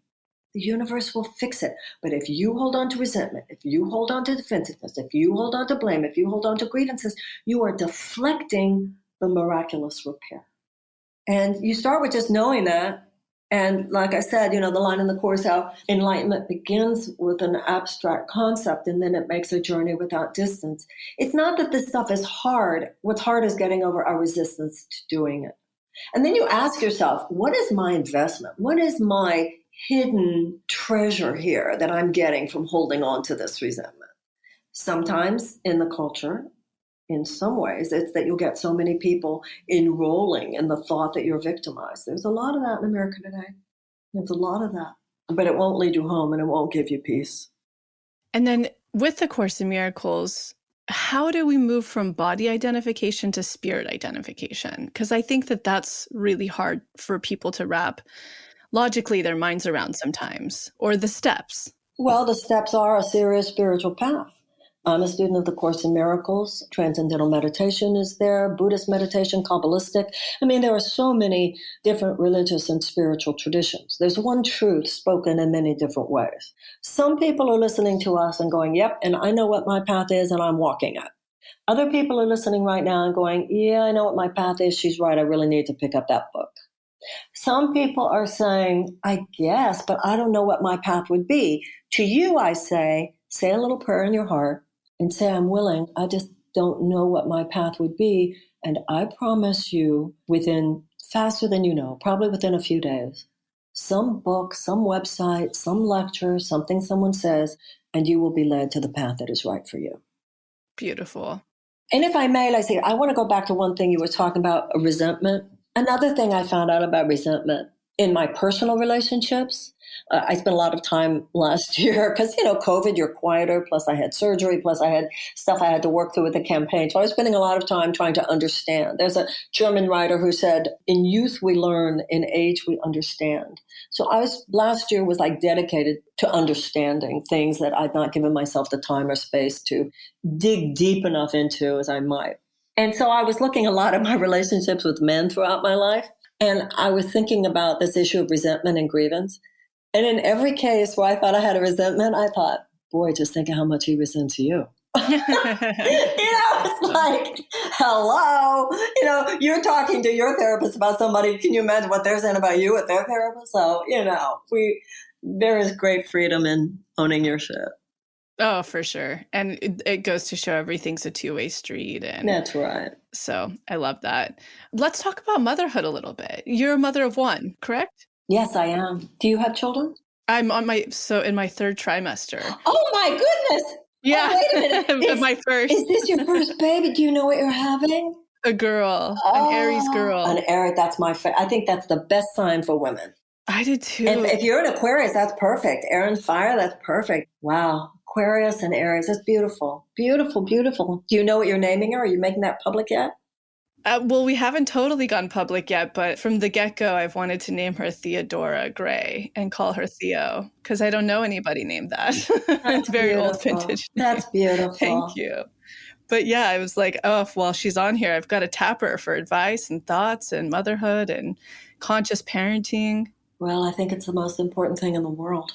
The universe will fix it. But if you hold on to resentment, if you hold on to defensiveness, if you hold on to blame, if you hold on to grievances, you are deflecting the miraculous repair. And you start with just knowing that. And like I said, the line in the Course, how enlightenment begins with an abstract concept and then it makes a journey without distance. It's not that this stuff is hard. What's hard is getting over our resistance to doing it. And then you ask yourself, what is my investment? What is my hidden treasure here that I'm getting from holding on to this resentment? Sometimes in the culture, in some ways, it's that you'll get so many people enrolling in the thought that you're victimized. There's a lot of that in America today. There's a lot of that. But it won't lead you home and it won't give you peace.
And then with the Course in Miracles, how do we move from body identification to spirit identification? Because I think that that's really hard for people to wrap logically their minds around sometimes, or the steps.
Well, the steps are a serious spiritual path. I'm a student of the Course in Miracles. Transcendental meditation is there, Buddhist meditation, Kabbalistic. There are so many different religious and spiritual traditions. There's one truth spoken in many different ways. Some people are listening to us and going, yep, and I know what my path is and I'm walking it. Other people are listening right now and going, yeah, I know what my path is. She's right. I really need to pick up that book. Some people are saying, I guess, but I don't know what my path would be. To you, I say a little prayer in your heart and say, I'm willing. I just don't know what my path would be. And I promise you faster than you know, probably within a few days, some book, some website, some lecture, something someone says, and you will be led to the path that is right for you.
Beautiful.
And if I may, Lacy, I want to go back to one thing you were talking about, resentment. Another thing I found out about resentment in my personal relationships, I spent a lot of time last year because, COVID, you're quieter. Plus I had surgery. Plus I had stuff I had to work through with the campaign. So I was spending a lot of time trying to understand. There's a German writer who said, in youth, we learn, in age, we understand. So last year was like dedicated to understanding things that I'd not given myself the time or space to dig deep enough into as I might. And so I was looking a lot at my relationships with men throughout my life. And I was thinking about this issue of resentment and grievance. And in every case where I thought I had a resentment, I thought, boy, just think of how much he resents you. It's like, hello, you're talking to your therapist about somebody. Can you imagine what they're saying about you with their therapist? So, there is great freedom in owning your shit.
Oh, for sure. And it goes to show everything's a two-way street. And
that's right.
So I love that. Let's talk about motherhood a little bit. You're a mother of one, correct?
Yes, I am. Do you have children?
I'm in my third trimester.
Oh my goodness.
Yeah.
Oh, wait a minute.
My first.
Is this your first baby? Do you know what you're having?
A girl, an Aries girl.
An Aries, that's my favorite. I think that's the best sign for women.
I did too.
If you're an Aquarius, that's perfect. Air and fire, that's perfect. Wow. Aquarius and Aries, that's beautiful. Beautiful, beautiful. Do you know what you're naming her? Are you making that public yet?
Well, we haven't totally gone public yet, but from the get-go, I've wanted to name her Theodora Gray and call her Theo because I don't know anybody named that. It's very old vintage name.
That's beautiful.
Thank you. But yeah, I was like, oh, while she's on here, I've got to tap her for advice and thoughts and motherhood and conscious parenting.
Well, I think it's the most important thing in the world,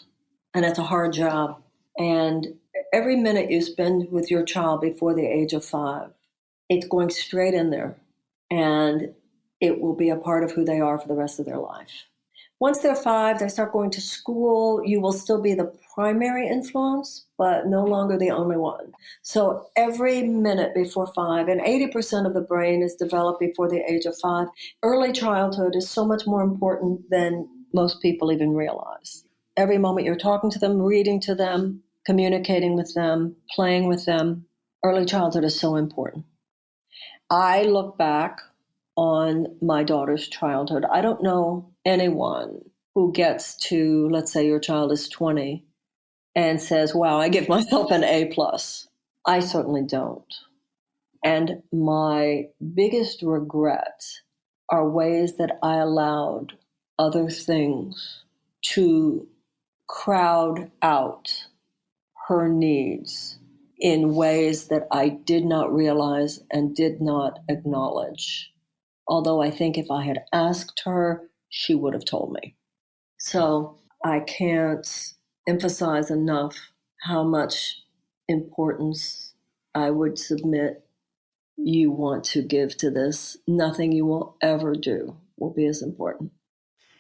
and it's a hard job. And every minute you spend with your child before the age of 5, it's going straight in there. And it will be a part of who they are for the rest of their life. Once they're 5, they start going to school. You will still be the primary influence, but no longer the only one. So every minute before 5, and 80% of the brain is developed before the age of 5, early childhood is so much more important than most people even realize. Every moment you're talking to them, reading to them, communicating with them, playing with them, early childhood is so important. I look back on my daughter's childhood. I don't know anyone who gets to, let's say your child is 20 and says, wow, I give myself an A plus. I certainly don't. And my biggest regrets are ways that I allowed other things to crowd out her needs in ways that I did not realize and did not acknowledge. Although I think if I had asked her, she would have told me. So I can't emphasize enough how much importance I would submit you want to give to this. Nothing you will ever do will be as important.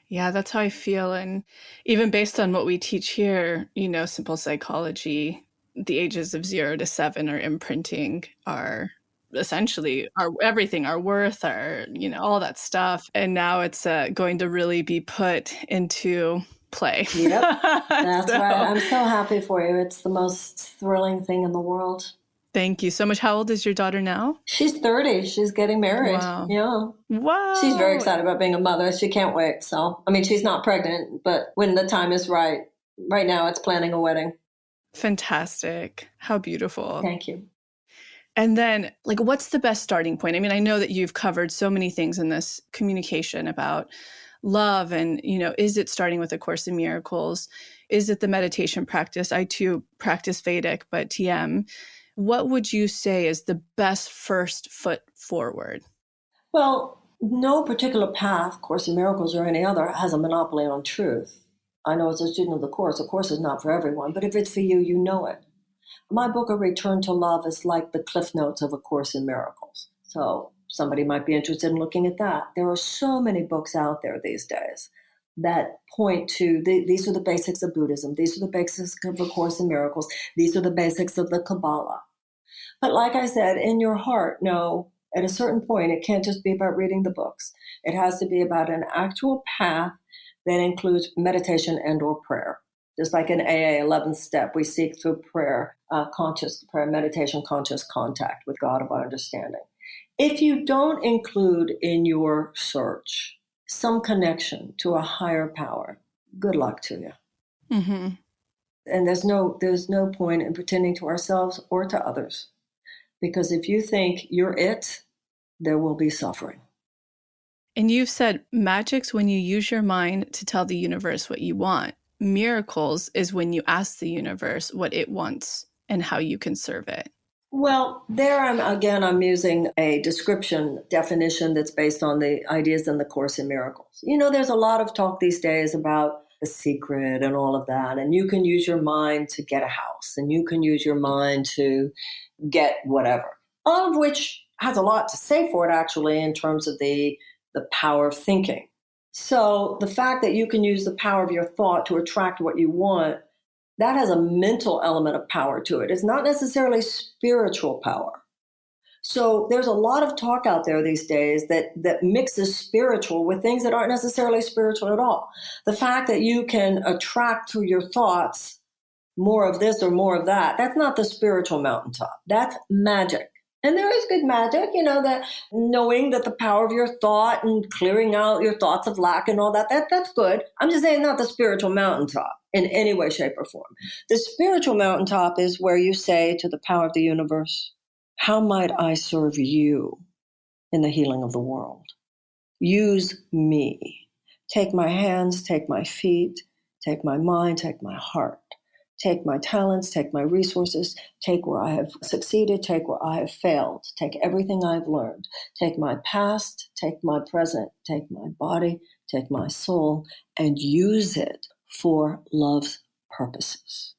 Yeah, that's how I feel. And even based on what we teach here, simple psychology, the ages of 0 to 7 are imprinting our essentially our everything, our worth, our, all that stuff. And now it's going to really be put into play.
Yep, that's right. I'm so happy for you. It's the most thrilling thing in the world.
Thank you so much. How old is your daughter now?
She's 30. She's getting married.
Wow.
Yeah.
Wow.
She's very excited about being a mother. She can't wait. So, she's not pregnant, but when the time is right now, it's planning a wedding.
Fantastic. How beautiful.
Thank you.
And then, what's the best starting point? I know that you've covered so many things in this communication about love and, is it starting with A Course in Miracles? Is it the meditation practice? I too practice Vedic, but TM. What would you say is the best first foot forward?
Well, no particular path, Course in Miracles or any other, has a monopoly on truth. I know as a student of the Course is not for everyone, but if it's for you, you know it. My book, A Return to Love, is like the Cliff Notes of A Course in Miracles. So somebody might be interested in looking at that. There are so many books out there these days that point to, these are the basics of Buddhism. These are the basics of A Course in Miracles. These are the basics of the Kabbalah. But like I said, in your heart, no, at a certain point, it can't just be about reading the books. It has to be about an actual path that includes meditation and or prayer. Just like in AA, 11th step, we seek through prayer, conscious prayer, meditation, conscious contact with God of our understanding. If you don't include in your search some connection to a higher power, good luck to you.
Mm-hmm.
And there's no point in pretending to ourselves or to others. Because if you think you're it, there will be suffering.
And you've said magic's when you use your mind to tell the universe what you want. Miracles is when you ask the universe what it wants and how you can serve it.
Well, there I'm using a definition that's based on the ideas in the Course in Miracles. There's a lot of talk these days about The Secret and all of that. And you can use your mind to get a house, and you can use your mind to get whatever. All of which has a lot to say for it, actually, in terms of the power of thinking. So the fact that you can use the power of your thought to attract what you want, that has a mental element of power to it. It's not necessarily spiritual power. So there's a lot of talk out there these days that mixes spiritual with things that aren't necessarily spiritual at all. The fact that you can attract through your thoughts more of this or more of that, that's not the spiritual mountaintop. That's magic. And there is good magic, that knowing that the power of your thought and clearing out your thoughts of lack and all that's good. I'm just saying not the spiritual mountaintop in any way, shape, or form. The spiritual mountaintop is where you say to the power of the universe, how might I serve you in the healing of the world? Use me. Take my hands, take my feet, take my mind, take my heart. Take my talents, take my resources, take where I have succeeded, take where I have failed, take everything I've learned, take my past, take my present, take my body, take my soul, and use it for love's purposes.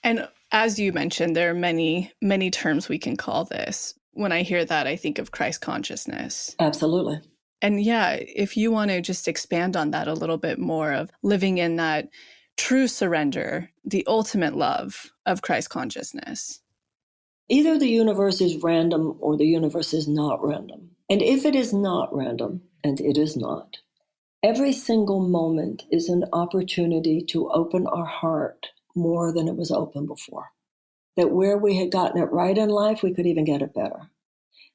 And as you mentioned, there are many, many terms we can call this. When I hear that, I think of Christ consciousness.
Absolutely.
And yeah, if you want to just expand on that a little bit more of living in that true surrender, the ultimate love of Christ consciousness.
Either the universe is random or the universe is not random. And if it is not random, and it is not, every single moment is an opportunity to open our heart more than it was open before. That where we had gotten it right in life, we could even get it better.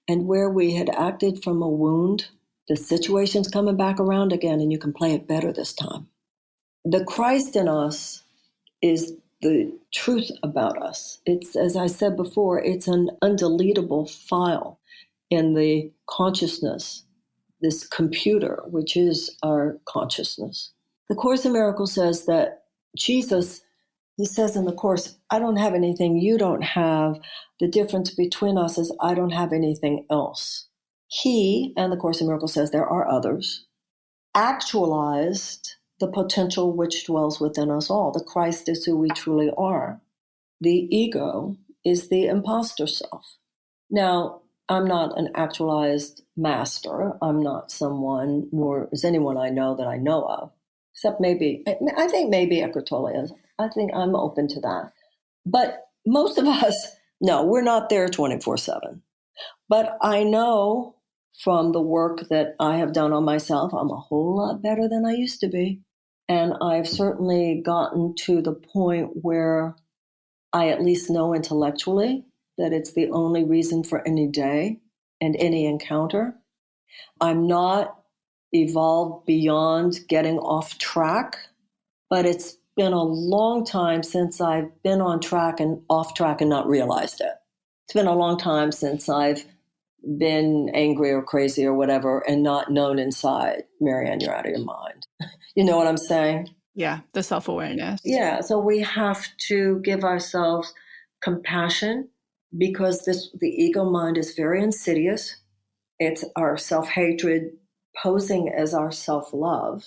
And where we had acted from a wound, the situation's coming back around again, and you can play it better this time. The Christ in us is the truth about us. It's, as I said before, it's an undeletable file in the consciousness, this computer, which is our consciousness. The Course in Miracles says that Jesus, he says in the Course, I don't have anything you don't have. The difference between us is I don't have anything else. He, and the Course in Miracles says there are others, actualized the potential which dwells within us all. The Christ is who we truly are. The ego is the imposter self. Now, I'm not an actualized master. I'm not someone, nor is anyone I know that I know of, except maybe, I think maybe Eckhart Tolle is. I think I'm open to that. But most of us, no, we're not there 24/7. But I know from the work that I have done on myself, I'm a whole lot better than I used to be. And I've certainly gotten to the point where I at least know intellectually that it's the only reason for any day and any encounter. I'm not evolved beyond getting off track, but it's been a long time since I've been on track and off track and not realized it. It's been a long time since I've been angry or crazy or whatever and not known inside, Marianne, you're out of your mind. You know what I'm saying?
Yeah, the self-awareness.
Yeah, so we have to give ourselves compassion because the ego mind is very insidious. It's our self-hatred posing as our self-love.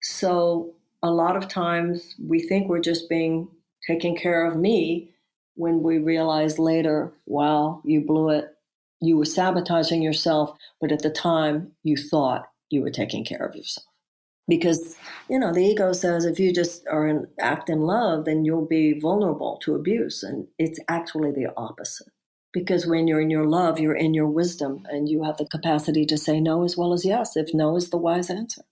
So a lot of times we think we're just being taking care of me when we realize later, wow, you blew it. You were sabotaging yourself, but at the time you thought you were taking care of yourself. Because, the ego says if you just act in love, then you'll be vulnerable to abuse. And it's actually the opposite. Because when you're in your love, you're in your wisdom, and you have the capacity to say no as well as yes, if no is the wise answer.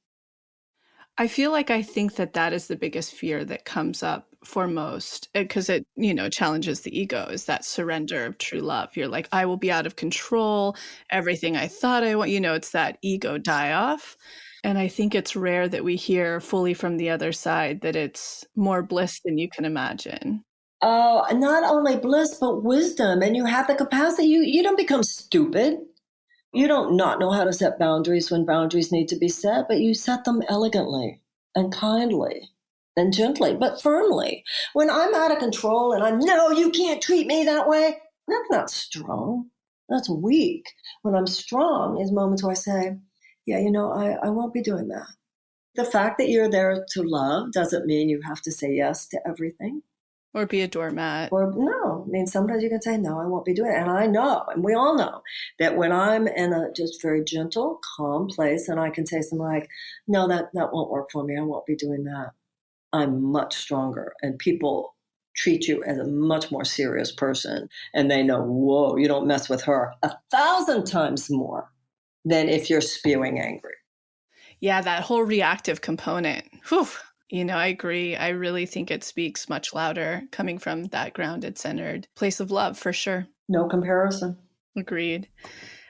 I feel like I think that is the biggest fear that comes up for most, because it, challenges the ego, is that surrender of true love. You're like, I will be out of control. Everything I thought I want, it's that ego die off. And I think it's rare that we hear fully from the other side that it's more bliss than you can imagine.
Oh, not only bliss, but wisdom. And you have the capacity. You don't become stupid. You don't not know how to set boundaries when boundaries need to be set, but you set them elegantly and kindly and gently, but firmly. When I'm out of control and no, you can't treat me that way, that's not strong. That's weak. When I'm strong is moments where I say, yeah, I won't be doing that. The fact that you're there to love doesn't mean you have to say yes to everything.
Or be a doormat.
Or no. Sometimes you can say, no, I won't be doing it. And I know, and we all know, that when I'm in a just very gentle, calm place, and I can say something like, no, that won't work for me. I won't be doing that. I'm much stronger. And people treat you as a much more serious person. And they know, whoa, you don't mess with her 1,000 times more than if you're spewing angry.
Yeah, that whole reactive component. Whew. I agree. I really think it speaks much louder coming from that grounded, centered place of love, for sure.
No comparison.
Agreed.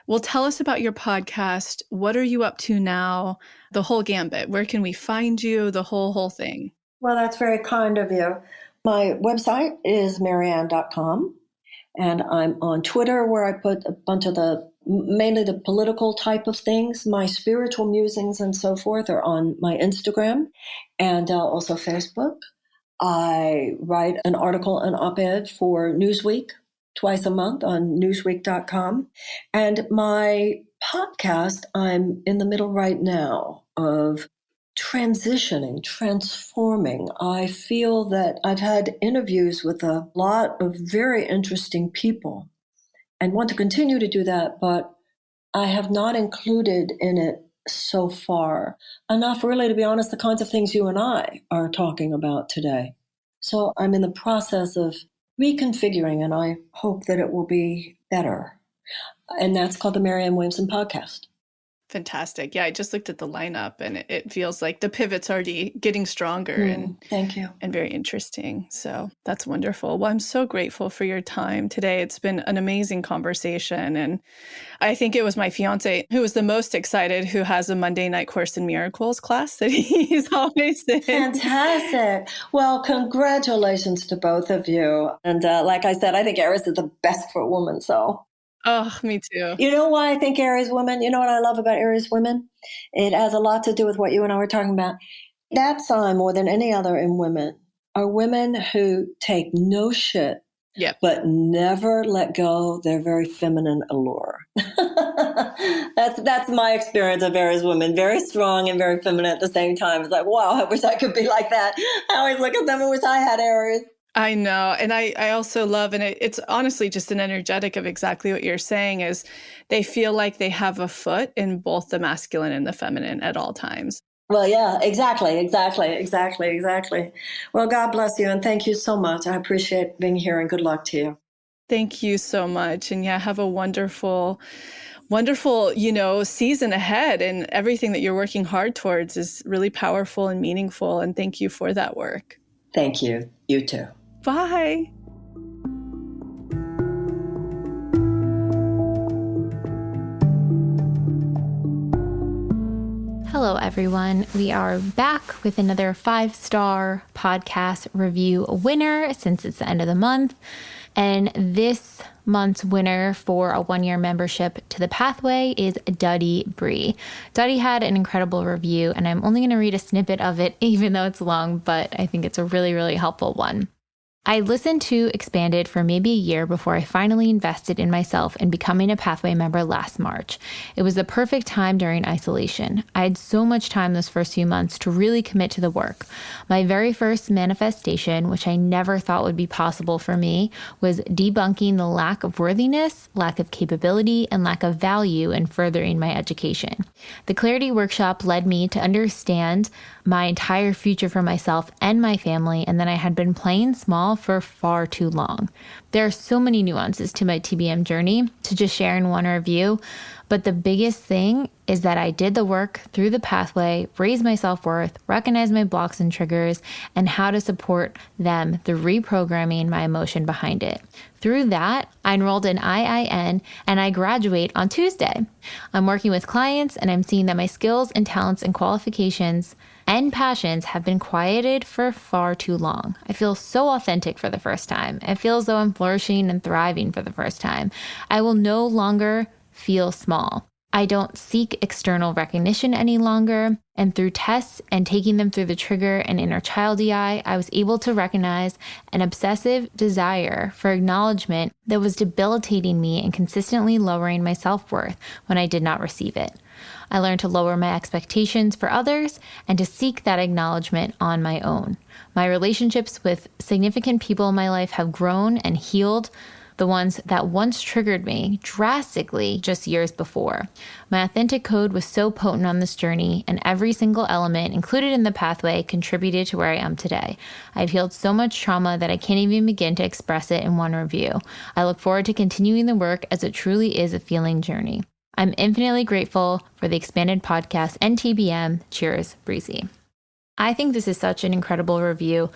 Well, tell us about your podcast. What are you up to now? The whole gambit. Where can we find you? The whole thing.
Well, that's very kind of you. My website is marianne.com. And I'm on Twitter, where I put a bunch of mainly the political type of things. My spiritual musings and so forth are on my Instagram and also Facebook. I write an article, an op-ed for Newsweek twice a month on newsweek.com. And my podcast, I'm in the middle right now of transitioning, transforming. I feel that I've had interviews with a lot of very interesting people and want to continue to do that, but I have not included in it so far enough, really, to be honest, the kinds of things you and I are talking about today. So I'm in the process of reconfiguring, and I hope that it will be better. And that's called the Marianne Williamson Podcast.
Fantastic. Yeah, I just looked at the lineup and it feels like the pivot's already getting stronger and
thank you.
And very interesting. So that's wonderful. Well, I'm so grateful for your time today. It's been an amazing conversation. And I think it was my fiance who was the most excited, who has a Monday Night Course in Miracles class that he's always in.
Fantastic. Well, congratulations to both of you. And like I said, I think Aries is the best for women. So.
Oh, me too.
You know why I think Aries women, you know what I love about Aries women? It has a lot to do with what you and I were talking about. That sign, more than any other in women, are women who take no shit, but never let go their very feminine allure. That's my experience of Aries women. Very strong and very feminine at the same time. It's like, wow, I wish I could be like that. I always look at them and wish I had Aries.
I know. And I also love, and it's honestly just an energetic of exactly what you're saying, is they feel like they have a foot in both the masculine and the feminine at all times.
Well, yeah, exactly. Well, God bless you. And thank you so much. I appreciate being here and good luck to you.
Thank you so much. And yeah, have a wonderful, season ahead, and everything that you're working hard towards is really powerful and meaningful. And thank you for that work.
Thank you. You too.
Bye.
Hello, everyone. We are back with another 5-star podcast review winner since it's the end of the month. And this month's winner for a 1-year membership to the Pathway is Duddy Bree. Duddy had an incredible review, and I'm only going to read a snippet of it, even though it's long, but I think it's a really, really helpful one. I listened to Expanded for maybe a year before I finally invested in myself and becoming a Pathway member last March. It was the perfect time during isolation. I had so much time those first few months to really commit to the work. My very first manifestation, which I never thought would be possible for me, was debunking the lack of worthiness, lack of capability, and lack of value in furthering my education. The Clarity Workshop led me to understand my entire future for myself and my family, and then I had been playing small for far too long. There are so many nuances to my TBM journey to just share in one review, but the biggest thing is that I did the work through the Pathway, raised my self-worth, recognized my blocks and triggers, and how to support them through reprogramming my emotion behind it. Through that, I enrolled in IIN and I graduate on Tuesday. I'm working with clients and I'm seeing that my skills and talents and qualifications and passions have been quieted for far too long. I feel so authentic for the first time. I feel as though I'm flourishing and thriving for the first time. I will no longer feel small. I don't seek external recognition any longer. And through tests and taking them through the trigger and inner child EI, I was able to recognize an obsessive desire for acknowledgement that was debilitating me and consistently lowering my self-worth when I did not receive it. I learned to lower my expectations for others and to seek that acknowledgement on my own. My relationships with significant people in my life have grown and healed, the ones that once triggered me drastically just years before. My authentic code was so potent on this journey, and every single element included in the Pathway contributed to where I am today. I've healed so much trauma that I can't even begin to express it in one review. I look forward to continuing the work as it truly is a feeling journey. I'm infinitely grateful for the Expanded podcast and TBM. Cheers, Breezy. I think this is such an incredible review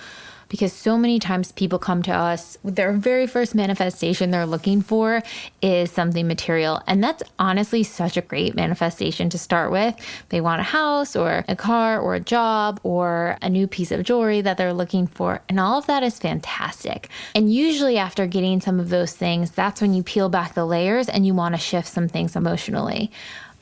because so many times people come to us with their very first manifestation they're looking for is something material. And that's honestly such a great manifestation to start with. They want a house or a car or a job or a new piece of jewelry that they're looking for. And all of that is fantastic. And usually after getting some of those things, that's when you peel back the layers and you want to shift some things emotionally.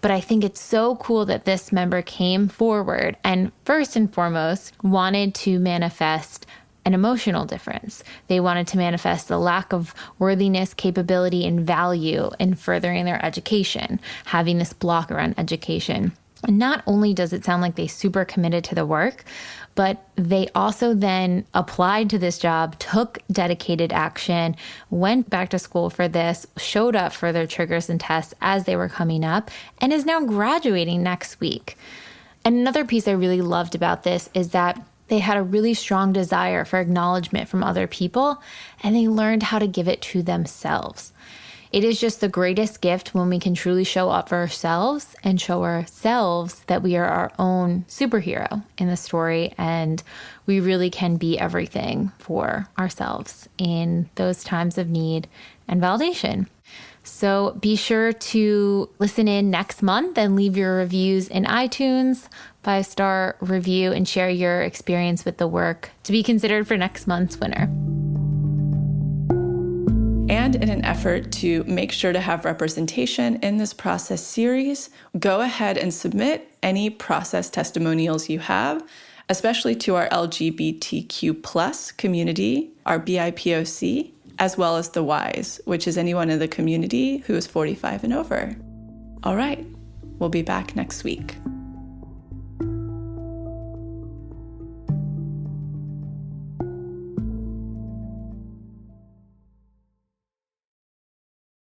But I think it's so cool that this member came forward and first and foremost wanted to manifest an emotional difference. They wanted to manifest the lack of worthiness, capability, and value in furthering their education, having this block around education. And not only does it sound like they super committed to the work, but they also then applied to this job, took dedicated action, went back to school for this, showed up for their triggers and tests as they were coming up, and is now graduating next week. And another piece I really loved about this is that they had a really strong desire for acknowledgement from other people, and they learned how to give it to themselves. It is just the greatest gift when we can truly show up for ourselves and show ourselves that we are our own superhero in the story, and we really can be everything for ourselves in those times of need and validation. So be sure to listen in next month and leave your reviews in iTunes, 5-star review, and share your experience with the work to be considered for next month's winner.
And in an effort to make sure to have representation in this process series, go ahead and submit any process testimonials you have, especially to our LGBTQ+ community, our BIPOC, as well as the Ys, which is anyone in the community who is 45 and over. All right, we'll be back next week.